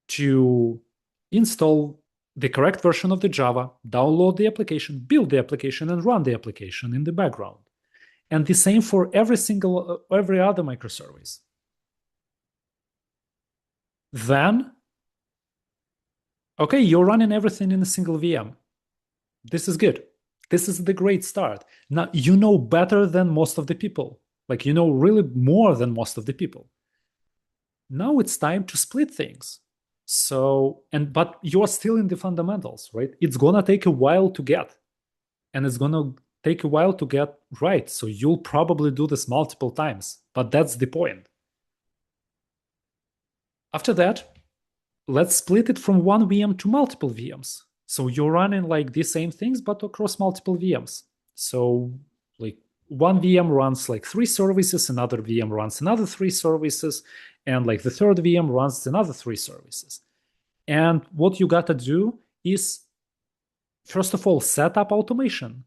to install the correct version of the Java, download the application, build the application, and run the application in the background. And the same for every other microservice. Then, okay, you're running everything in a single VM. This is good. This is the great start. Now, you know better than most of the people. Like, you know really more than most of the people. Now it's time to split things. So, but you're still in the fundamentals, right? It's gonna take a while to get, and it's gonna take a while to get right. So you'll probably do this multiple times, but that's the point. After that, let's split it from one VM to multiple VMs. So you're running like the same things, but across multiple VMs. So like one VM runs like 3 services, another VM runs another 3 services, and like the third VM runs another 3 services. And what you gotta do is, first of all, set up automation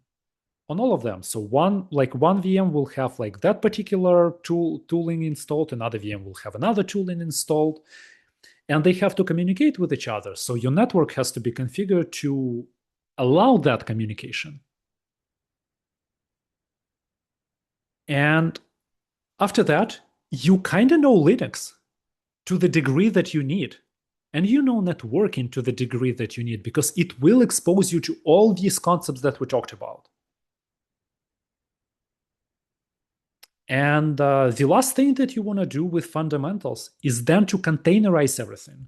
on all of them. So one VM will have like that particular tooling installed, another VM will have another tooling installed, and they have to communicate with each other. So your network has to be configured to allow that communication. And after that, you kind of know Linux to the degree that you need. And you know networking to the degree that you need, because it will expose you to all these concepts that we talked about. And the last thing that you want to do with fundamentals is then to containerize everything.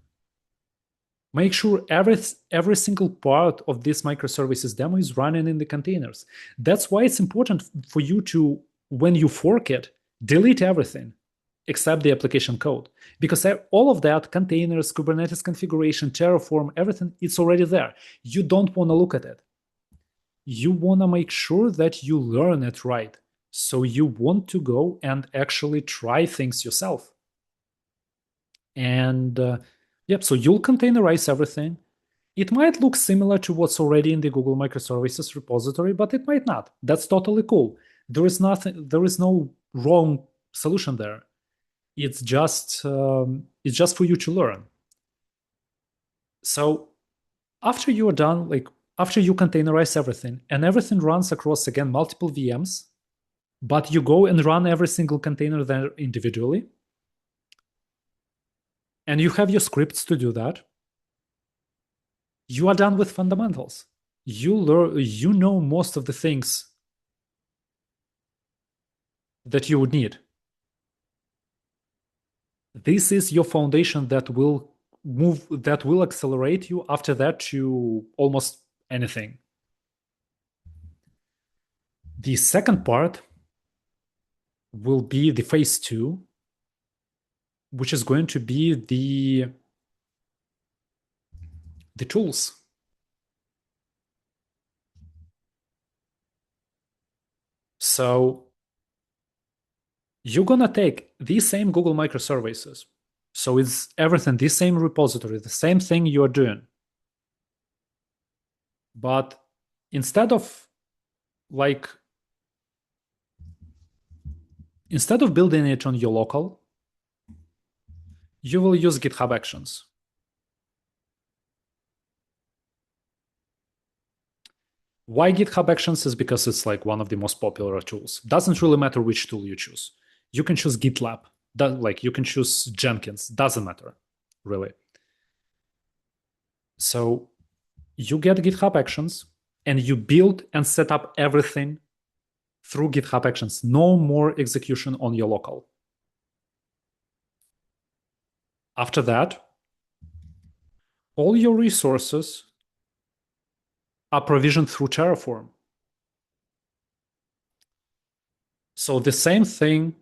Make sure every single part of this microservices demo is running in the containers. That's why it's important for you to, when you fork it, delete everything except the application code. Because all of that, containers, Kubernetes configuration, Terraform, everything, it's already there. You don't want to look at it. You want to make sure that you learn it right. So you want to go and actually try things yourself. And yep, so you'll containerize everything. It might look similar to what's already in the Google Microservices repository, but it might not. That's totally cool. There is no wrong solution there. It's just for you to learn. So after you are done, after you containerize everything and everything runs across, again, multiple VMs, but you go and run every single container there individually, and you have your scripts to do that, you are done with fundamentals. You know most of the things that you would need. This is your foundation that will accelerate you after that to almost anything. The second part will be the phase 2, which is going to be the tools. So you're gonna take these same Google microservices. So it's everything, the same repository, the same thing you're doing. But instead of building it on your local, you will use GitHub Actions. Why GitHub Actions is because it's like one of the most popular tools. Doesn't really matter which tool you choose. You can choose GitLab, you can choose Jenkins, doesn't matter, really. So you get GitHub Actions and you build and set up everything through GitHub Actions. No more execution on your local. After that, all your resources are provisioned through Terraform. So the same thing,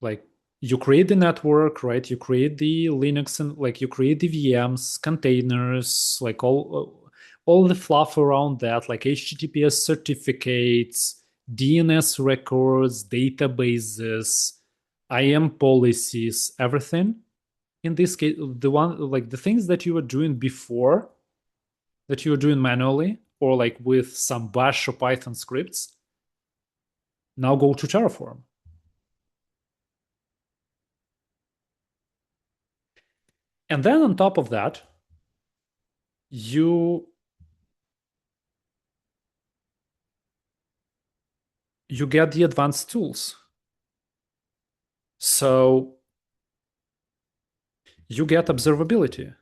like you create the network, right? You create the Linux and you create the VMs, containers, like all the fluff around that, like HTTPS certificates, DNS records, databases, IAM policies, everything. In this case, the things that you were doing before, that you were doing manually, or with some Bash or Python scripts, now go to Terraform. And then on top of that, you get the advanced tools. So you get observability.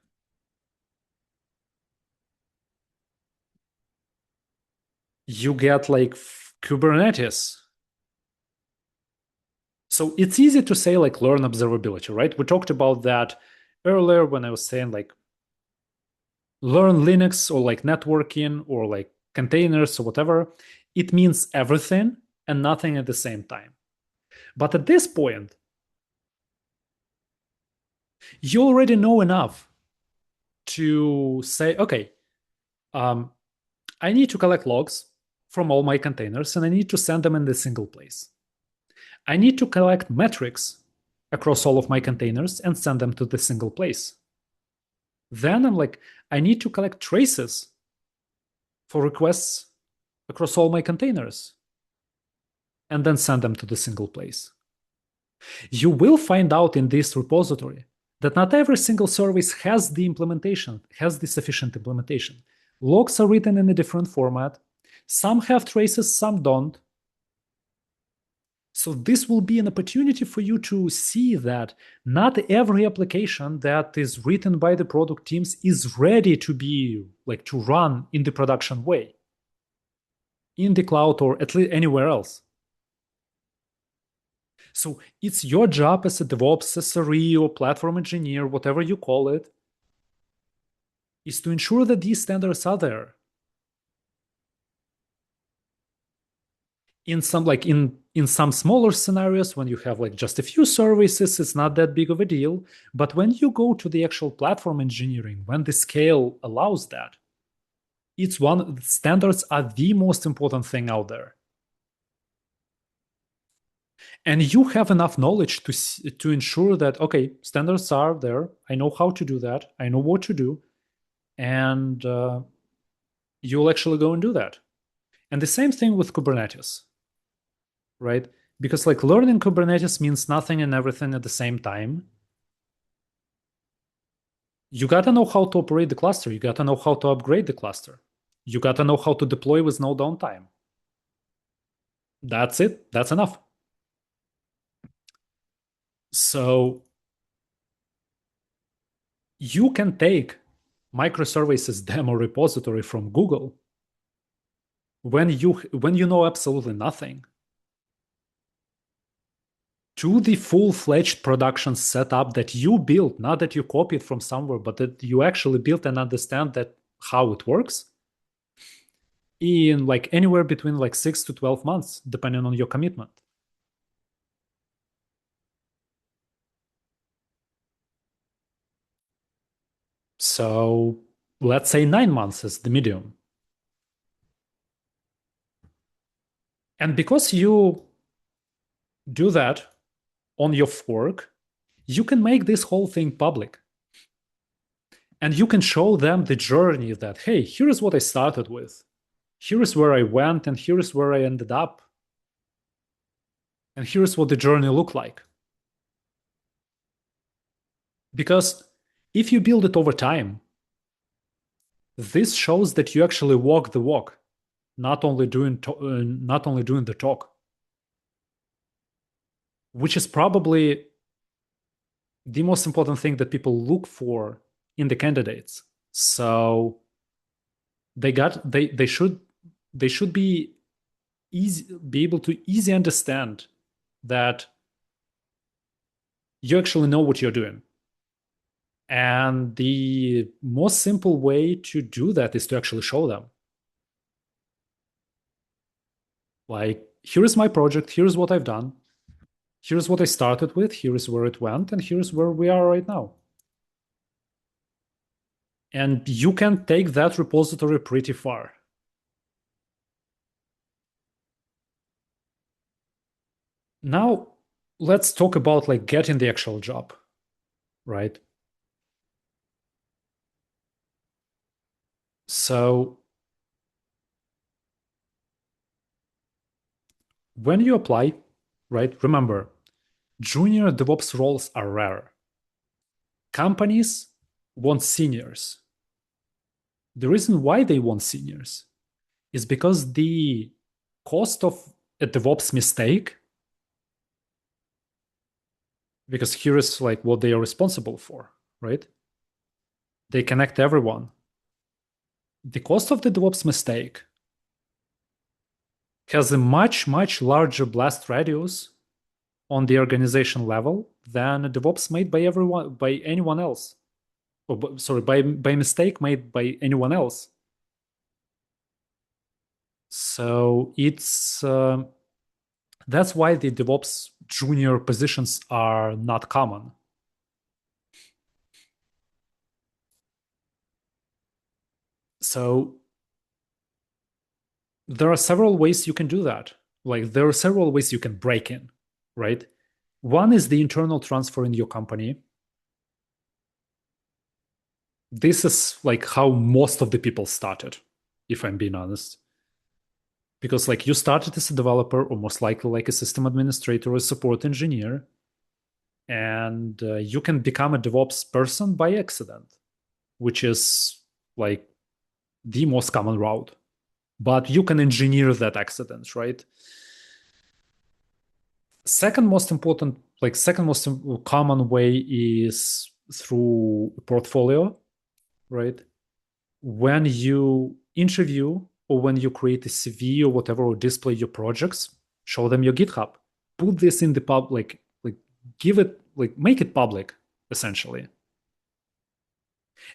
You get Kubernetes. So it's easy to say learn observability, right? We talked about that earlier when I was saying learn Linux or networking or containers or whatever. It means everything and nothing at the same time. But at this point, you already know enough to say, okay, I need to collect logs from all my containers and I need to send them in a single place. I need to collect metrics across all of my containers and send them to the single place. Then I'm I need to collect traces for requests across all my containers and then send them to the single place. You will find out in this repository that not every single service has the sufficient implementation. Logs are written in a different format. Some have traces, some don't. So this will be an opportunity for you to see that not every application that is written by the product teams is ready to be to run in the production way, in the cloud or at least anywhere else. So it's your job as a DevOps SRE or platform engineer, whatever you call it, is to ensure that these standards are there. In some in some smaller scenarios, when you have just a few services, it's not that big of a deal. But when you go to the actual platform engineering, when the scale allows that, standards are the most important thing out there. And you have enough knowledge to ensure that, okay, standards are there. I know how to do that. I know what to do. And you'll actually go and do that. And the same thing with Kubernetes, right? Because learning Kubernetes means nothing and everything at the same time. You got to know how to operate the cluster. You got to know how to upgrade the cluster. You got to know how to deploy with no downtime. That's it. That's enough. So you can take microservices demo repository from Google when you know absolutely nothing to the full-fledged production setup that you built, not that you copied from somewhere, but that you actually built and understand that how it works in like anywhere between like 6 to 12 months, depending on your commitment. So let's say 9 months is the medium. And because you do that on your fork, you can make this whole thing public. And you can show them the journey that, hey, here is what I started with. Here is where I went, and here is where I ended up. And here's what the journey looked like. Because if you build it over time, this shows that you actually walk the walk, not only doing the talk, which is probably the most important thing that people look for in the candidates. So they should be able to easily understand that you actually know what you're doing. And the most simple way to do that is to actually show them. Like, here's my project, here's what I've done, here's what I started with, here's where it went, and here's where we are right now. And you can take that repository pretty far. Now, let's talk about like getting the actual job, right? So when you apply, right, remember, junior DevOps roles are rare. Companies want seniors. The reason why they want seniors is because the cost of a DevOps mistake, because here is like what they are responsible for, right? They connect everyone. The cost of the DevOps mistake has a much, much larger blast radius on the organization level than a DevOps made by anyone else. Or, sorry, by mistake made by anyone else. So that's why the DevOps junior positions are not common. So there are several ways you can do that. Like there are several ways you can break in, right? One is the internal transfer in your company. This is like how most of the people started, if I'm being honest. Because like you started as a developer or most likely like a system administrator or a support engineer, and you can become a DevOps person by accident, which is like the most common route. But you can engineer that accident, right? Second most common way is through portfolio, right? When you interview or when you create a CV or whatever, or display your projects, show them your GitHub. Put this in the public, like give it, like make it public, essentially.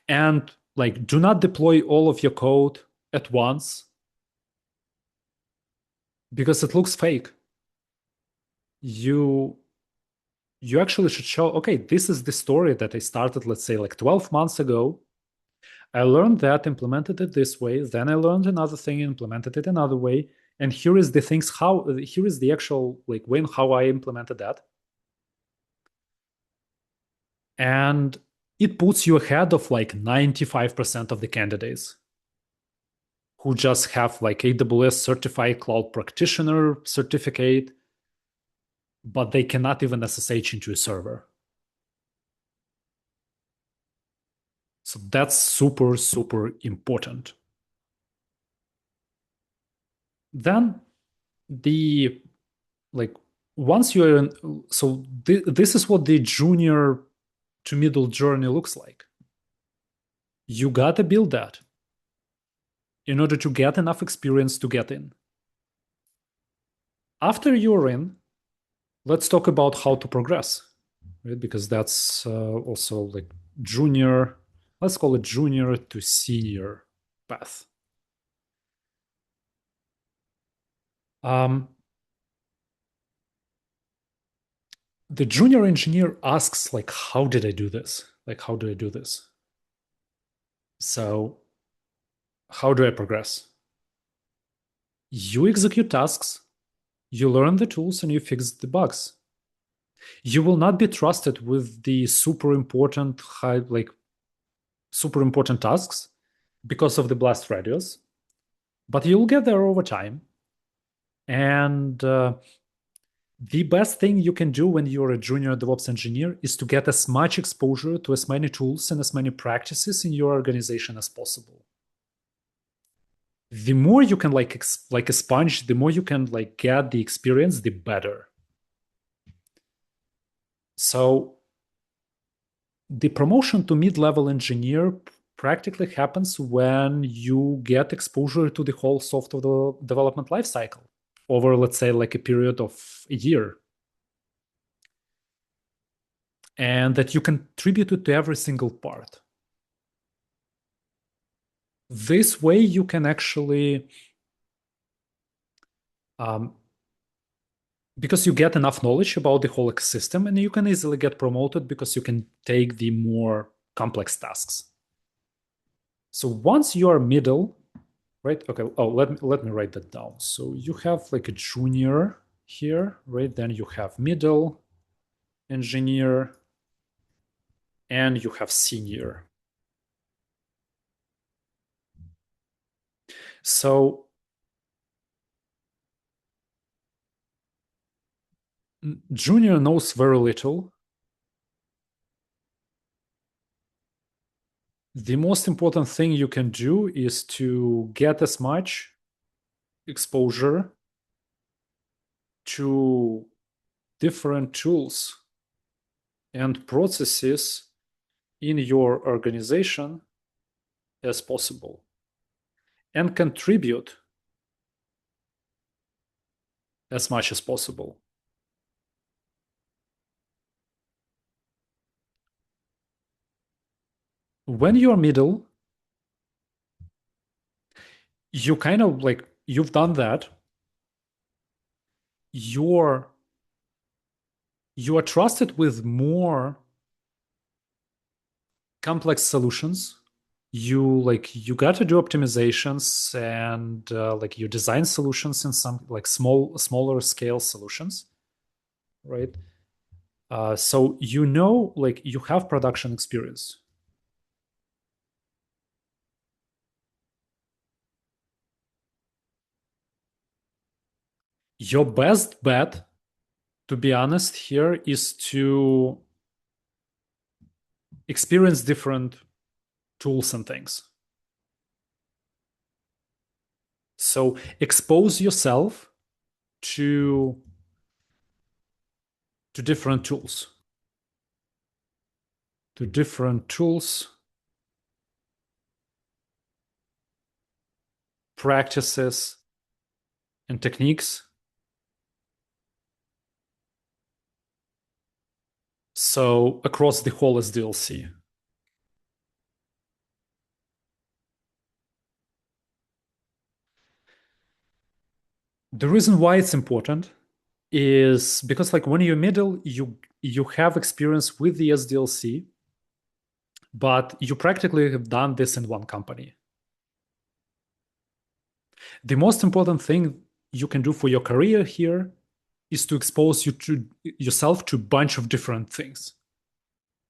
And like do not deploy all of your code at once because it looks fake. You actually should show, okay, this is the story that I started, let's say, like 12 months ago. I learned that, implemented it this way. Then I learned another thing, implemented it another way. And here is the things here is the actual, like, how I implemented that. And it puts you ahead of like 95% of the candidates who just have like AWS certified cloud practitioner certificate, but they cannot even SSH into a server. So that's super, super important. Then the like once you're in, so this is what the junior to middle journey looks like. You gotta build that in order to get enough experience to get in. After you're in, let's talk about how to progress, right? Because that's also like junior, let's call it junior to senior path. Um, the junior engineer asks, like, how did I do this? Like, how do I do this? So, how do I progress? You execute tasks, you learn the tools, and you fix the bugs. You will not be trusted with the super important super important tasks because of the blast radius, but you'll get there over time. And the best thing you can do when you're a junior DevOps engineer is to get as much exposure to as many tools and as many practices in your organization as possible. The more you can like a sponge, the more you can like get the experience, the better. So the promotion to mid-level engineer practically happens when you get exposure to the whole software development lifecycle over, let's say, like a period of a year. And that you contribute to every single part. This way, you can actually, because you get enough knowledge about the whole ecosystem, and you can easily get promoted because you can take the more complex tasks. So once you are middle, right? Okay. Oh, let me write that down. So you have like a junior here, right? Then you have middle engineer, and you have senior. So junior knows very little. The most important thing you can do is to get as much exposure to different tools and processes in your organization as possible and contribute as much as possible. When you're middle, you kind of like you've done that. You're you are trusted with more complex solutions. You got to do optimizations and like you design solutions in some like smaller scale solutions, right? So like you have production experience. Your best bet, to be honest, here is to experience different tools and things. So expose yourself to different tools, to different tools, practices, and techniques. So across the whole SDLC. The reason why it's important is because like when you're middle, you have experience with the SDLC, but you practically have done this in one company. The most important thing you can do for your career here is to expose yourself to a bunch of different things.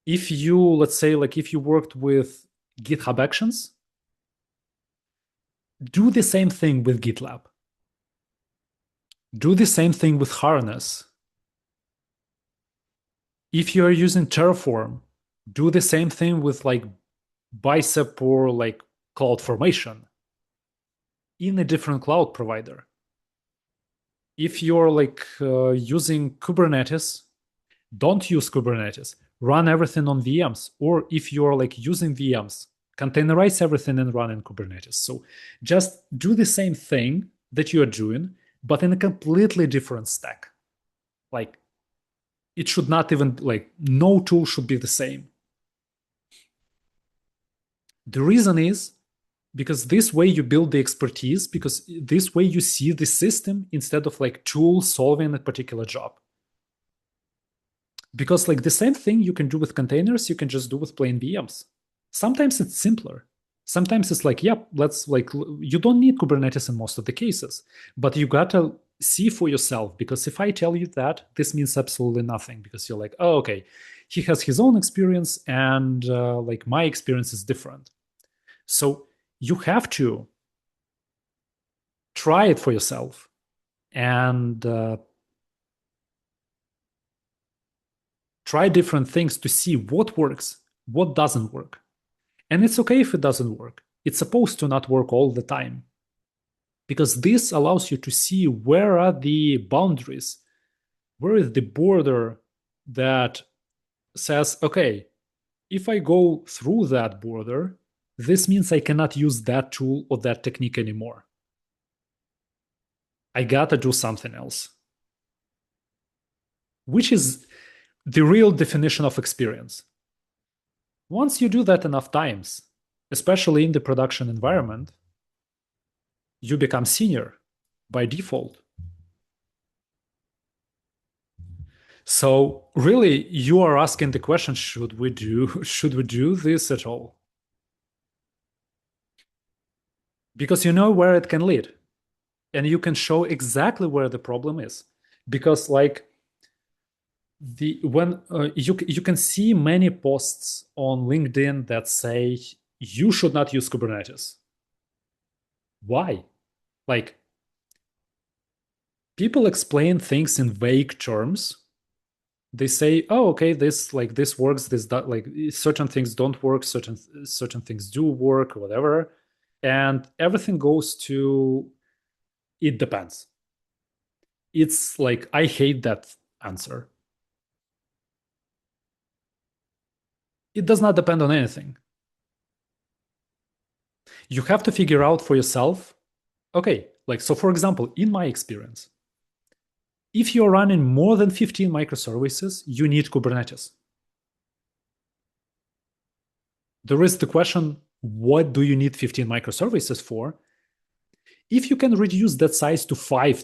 If you, let's say, like if you worked with GitHub Actions, do the same thing with GitLab. Do the same thing with Harness. If you are using Terraform, do the same thing with like Bicep or like CloudFormation in a different cloud provider. if you're like using Kubernetes, don't use Kubernetes. Run everything on VMs. Or if you're like using VMs, containerize everything and run in Kubernetes. So just do the same thing that you are doing, but in a completely different stack. Like it should not even like no tool should be the same. The reason is because this way you build the expertise, because this way you see the system instead of like tools solving a particular job. Because like the same thing you can do with containers, you can just do with plain VMs. Sometimes it's simpler. Sometimes it's like, yeah, let's like, you don't need Kubernetes in most of the cases, but you gotta see for yourself. Because if I tell you that, this means absolutely nothing, because you're like, oh, okay, he has his own experience and like my experience is different. So you have to try it for yourself and try different things to see what works, what doesn't work. And it's okay if it doesn't work. It's supposed to not work all the time. Because this allows you to see where are the boundaries, where is the border that says, okay, if I go through that border, this means I cannot use that tool or that technique anymore. I gotta do something else. Which is the real definition of experience. Once you do that enough times, especially in the production environment, you become senior by default. So really, you are asking the question, should we do this at all? Because you know where it can lead. And you can show exactly where the problem is. Because like you can see many posts on LinkedIn that say you should not use Kubernetes. Why? Like people explain things in vague terms. They say, "Oh, okay, this like this works. This like certain things don't work. Certain things do work, or whatever." And everything goes to it depends. It's like I hate that answer. It does not depend on anything. You have to figure out for yourself. Okay, like so. For example, in my experience, if you're running more than 15 microservices, you need Kubernetes. There is the question, what do you need 15 microservices for? If you can reduce that size to five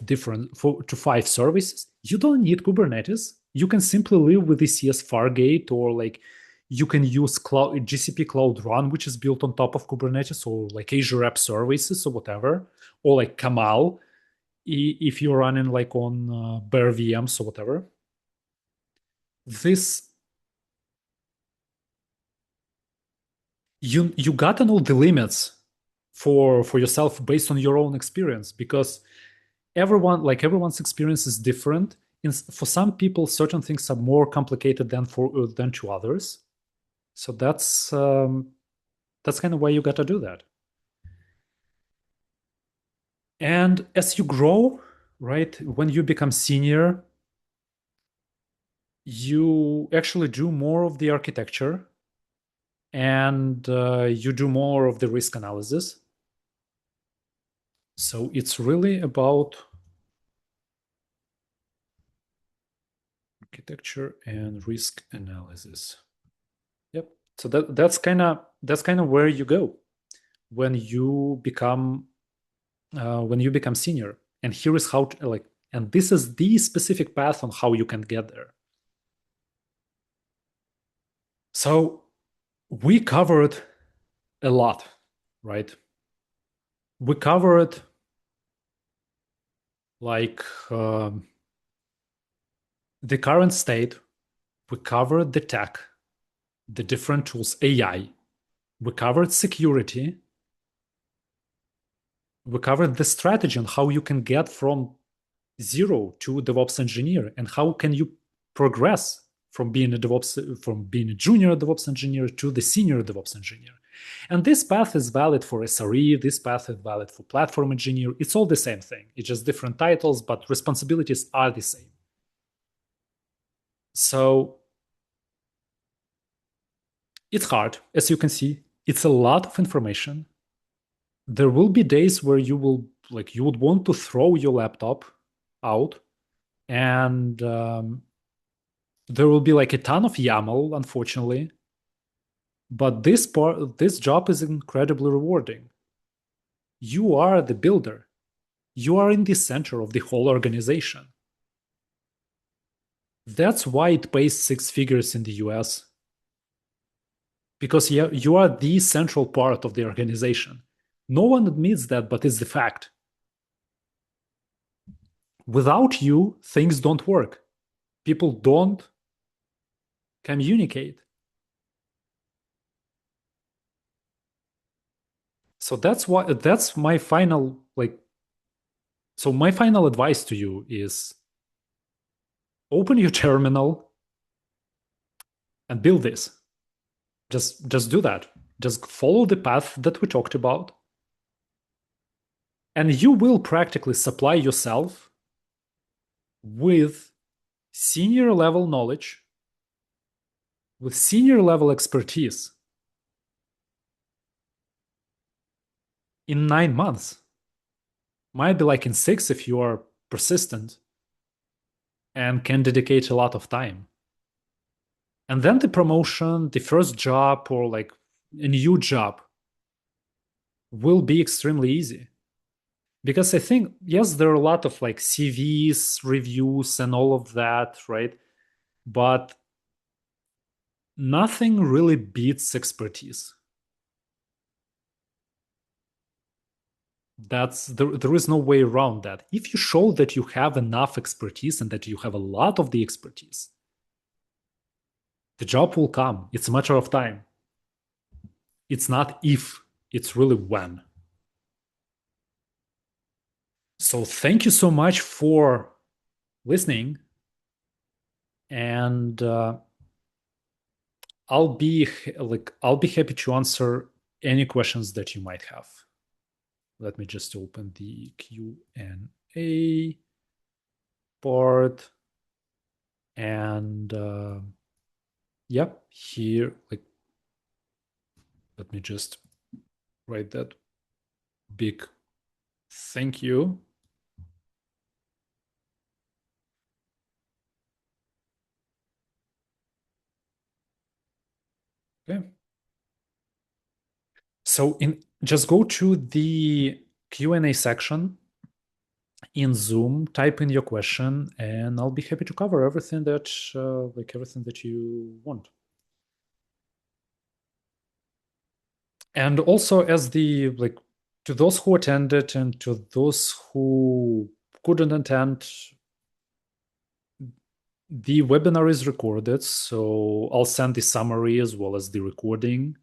services, you don't need Kubernetes. You can simply live with ECS Fargate, or like you can use GCP Cloud Run, which is built on top of Kubernetes, or like Azure App Services or whatever, or like Kamal if you're running like on bare VMs or whatever. This you gotta know the limits for yourself based on your own experience, because everyone's experience is different. For some people, certain things are more complicated than to others. So that's kind of why you gotta do that. And as you grow, right, when you become senior, you actually do more of the architecture and you do more of the risk analysis. So it's really about architecture and risk analysis. Yep. So that's kind of where you go when you become senior. And here is how to, like, and this is the specific path on how you can get there. So we covered a lot, right? We covered like the current state. We covered the tech, the different tools, AI. We covered security. We covered the strategy on how you can get from zero to DevOps engineer and how can you progress from being a junior DevOps engineer to the senior DevOps engineer. And this path is valid for SRE, this path is valid for platform engineer. It's all the same thing. It's just different titles, but responsibilities are the same. So it's hard, as you can see. It's a lot of information. There will be days where you would want to throw your laptop out, and there will be like a ton of YAML, unfortunately. But this job is incredibly rewarding. You are the builder. You are in the center of the whole organization. That's why it pays six figures in the US. Because you are the central part of the organization. No one admits that, but it's the fact. Without you, things don't work. People don't communicate. So that's my final my final advice to you is open your terminal and build this. Just do that. Just follow the path that we talked about. And you will practically supply yourself with senior level knowledge, with senior level expertise in 9 months. Might be like in 6 if you are persistent and can dedicate a lot of time. And then the promotion, the first job, or like a new job will be extremely easy. Because I think, yes, there are a lot of like CVs, reviews, and all of that, right? But nothing really beats expertise. There is no way around that. If you show that you have enough expertise and that you have a lot of the expertise, the job will come. It's a matter of time. It's not if, it's really when. So thank you so much for listening, and I'll be happy to answer any questions that you might have. Let me just open the Q&A part, and yeah, here, let me just write that big thank you. Okay. So just go to the Q&A section in Zoom, type in your question, and I'll be happy to cover everything that everything that you want. And also, as to those who attended and to those who couldn't attend, the webinar is recorded, so I'll send the summary as well as the recording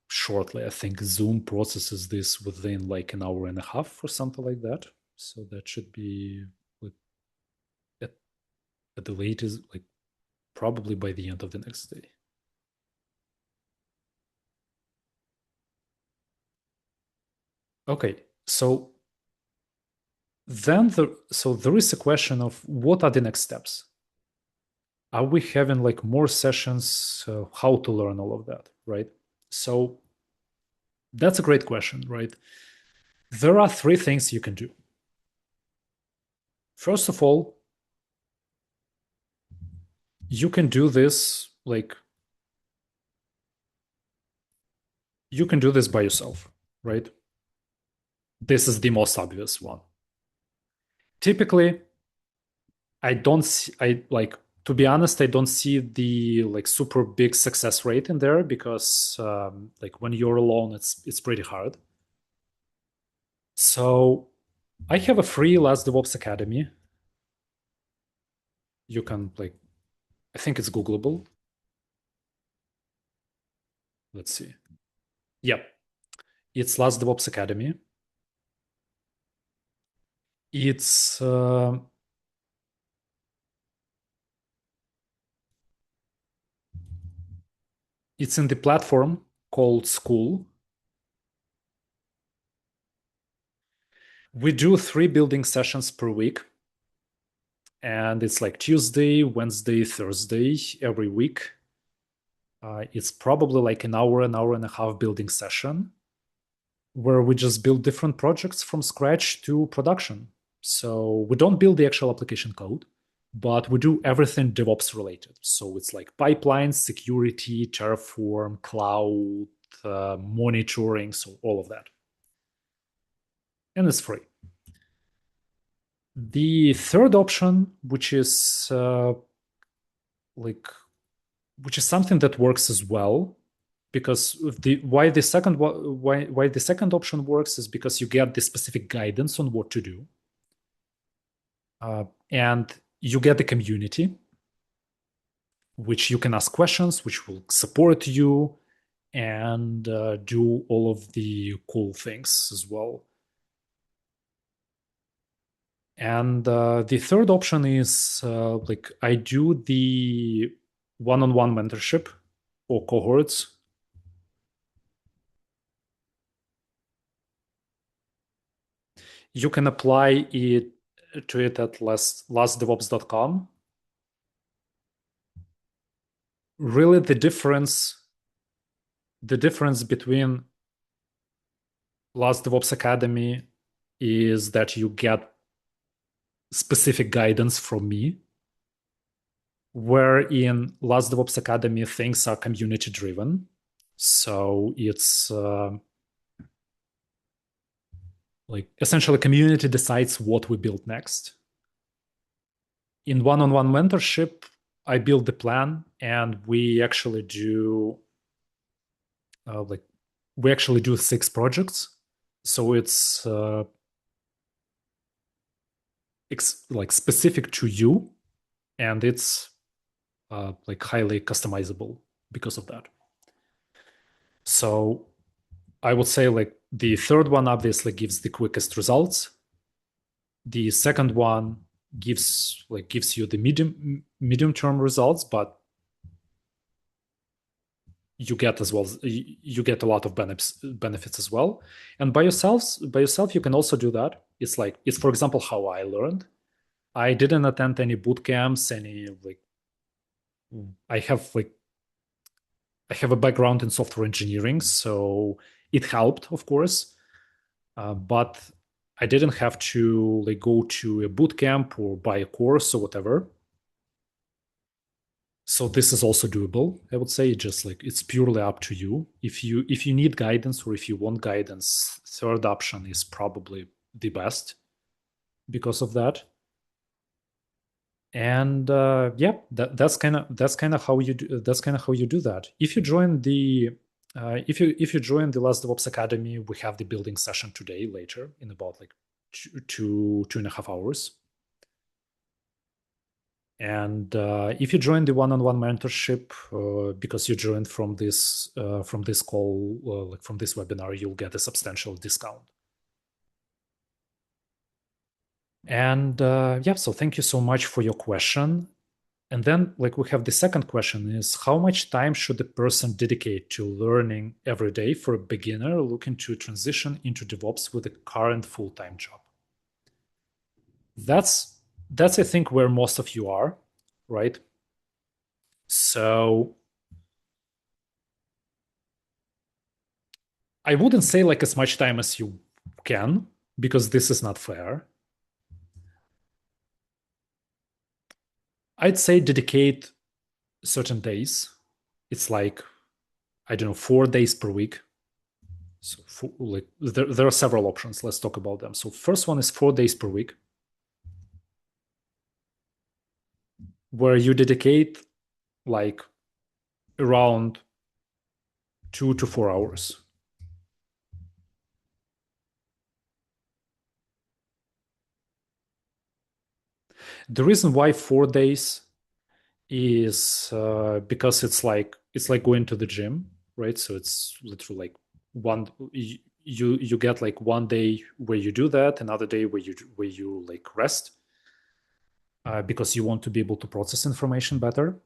shortly. I think Zoom processes this within like an hour and a half or something like that. So that should be at the latest, probably by the end of the next day. Okay, so then there is a question of what are the next steps? Are we having more sessions? How to learn all of that, right? So that's a great question, right? There are 3 things you can do. First of all, you can do this you can do this by yourself, right? This is the most obvious one. Typically, to be honest, I don't see the super big success rate in there because when you're alone, it's pretty hard. So I have a free LastDevOps Academy. You can I think it's Googleable. Let's see. Yep. It's LastDevOps Academy. It's It's in the platform called School. We do 3 building sessions per week. And it's like Tuesday, Wednesday, Thursday every week. It's probably like an hour and a half building session where we just build different projects from scratch to production. So we don't build the actual application code, but we do everything DevOps related. So it's like pipelines, security, Terraform, cloud, monitoring, so all of that. And it's free. The third option, which is like which is something that works as well, because why the second option works is because you get the specific guidance on what to do, and you get the community, which you can ask questions, which will support you and do all of the cool things as well. And the third option is like I do the one-on-one mentorship or cohorts. You can apply it to it at lastdevops.com. Really, the difference between Last DevOps Academy is that you get specific guidance from me, where in Last DevOps Academy things are community driven. So it's like essentially community decides what we build next. In one-on-one mentorship, I build the plan and we actually do like we actually do 6 projects. So it's like specific to you, and it's like highly customizable because of that. So I would say like the third one obviously gives the quickest results. The second one gives you the medium term results, but you get you get a lot of benefits as well. And by yourself you can also do that. It's for example how I learned. I didn't attend any boot camps, any like I have like I have a background in software engineering, so it helped, of course. But I didn't have to like go to a boot camp or buy a course or whatever. So this is also doable. I would say just like it's purely up to you. If you need guidance or if you want guidance, third option is probably the best because of that. And yeah, that's kind of how you do that. If you join the if you join the Last DevOps Academy, we have the building session today later in about like 2.5 hours. And if you join the one-on-one mentorship, because you joined from this call, like from this webinar, you'll get a substantial discount. And yeah, so thank you so much for your question. And then like we have the second question is how much time should a person dedicate to learning every day for a beginner looking to transition into DevOps with a current full-time job? That's I think where most of you are, right? So I wouldn't say like as much time as you can, because this is not fair. I'd say dedicate certain days. It's like, I don't know, 4 days per week. So like there are several options. Let's talk about them. So first one is 4 days per week, where you dedicate like around 2 to 4 hours. The reason why 4 days is because it's like going to the gym, right? So it's literally like one you get like one day where you do that, another day where you like rest, because you want to be able to process information better.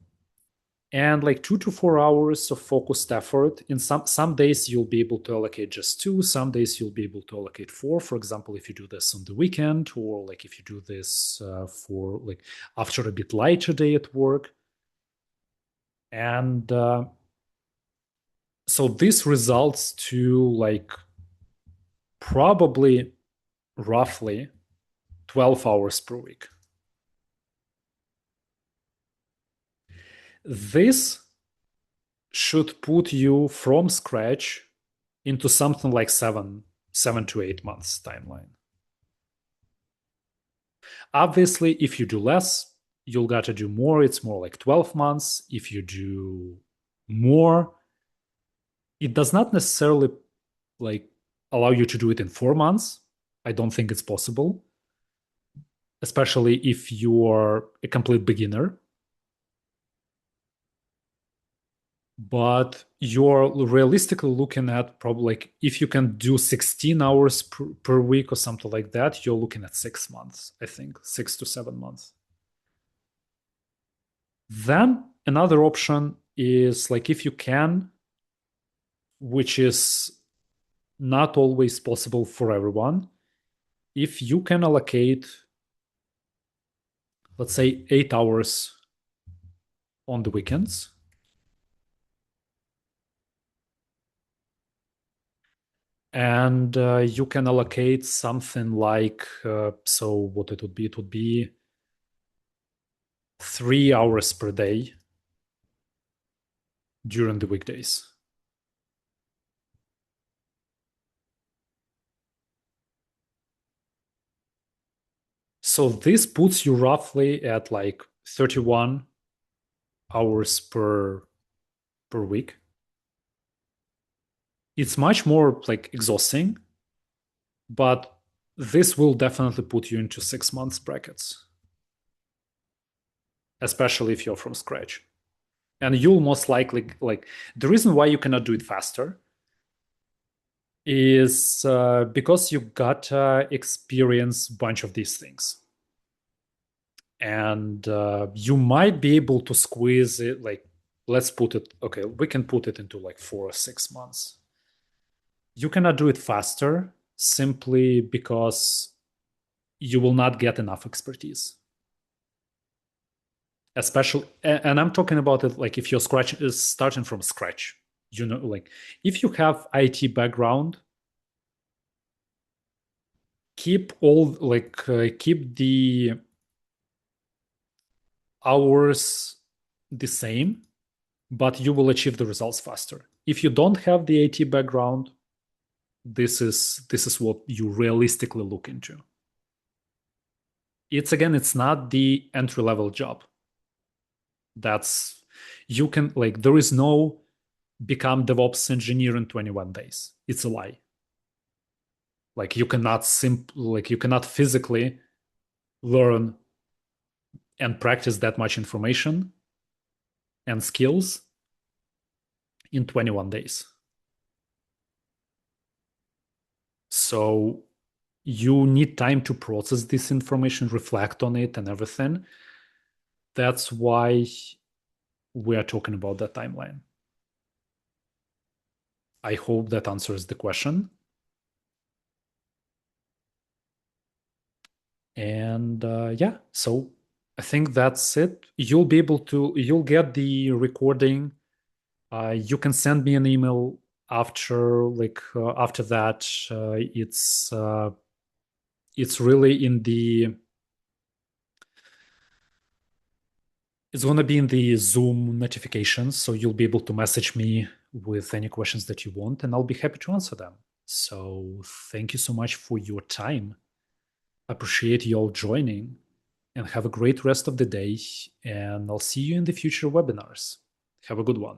And like 2 to 4 hours of focused effort. In some days you'll be able to allocate just two, some days you'll be able to allocate four. For example, if you do this on the weekend, or like if you do this for like after a bit lighter day at work. And so this results to like probably roughly 12 hours per week. This should put you from scratch into something like 7 to 8 months timeline. Obviously, if you do less, you'll got to do more. It's more like 12 months. If you do more, it does not necessarily like allow you to do it in 4 months. I don't think it's possible, especially if you're a complete beginner. But you're realistically looking at probably like if you can do 16 hours per week or something like that, you're looking at 6 months, I think, 6 to 7 months. Then another option is like if you can, which is not always possible for everyone, if you can allocate, let's say, 8 hours on the weekends, and you can allocate something like, so what it would be 3 hours per day during the weekdays. So this puts you roughly at like 31 hours per week. It's much more like exhausting, but this will definitely put you into 6 months brackets, especially if you're from scratch. And you'll most likely like the reason why you cannot do it faster is because you gotta experience a bunch of these things. And you might be able to squeeze it, like, let's put it, okay, we can put it into like 4 or 6 months. You cannot do it faster simply because you will not get enough expertise. Especially, and I'm talking about it like if you're starting from scratch, like if you have IT background, keep the hours the same, but you will achieve the results faster. If you don't have the IT background, this is what you realistically look into. It's not the entry level job. That's you can like there is no become DevOps engineer in 21 days. It's a lie. Like you cannot physically learn and practice that much information and skills in 21 days. So you need time to process this information, reflect on it, and everything. That's why we are talking about that timeline. I hope that answers the question. And yeah, so I think that's it. You'll get the recording. You can send me an email after that. It's really it's going to be in the Zoom notifications, so you'll be able to message me with any questions that you want, and I'll be happy to answer them. So thank you so much for your time. Appreciate you all joining, and have a great rest of the day, and I'll see you in the future webinars. Have a good one.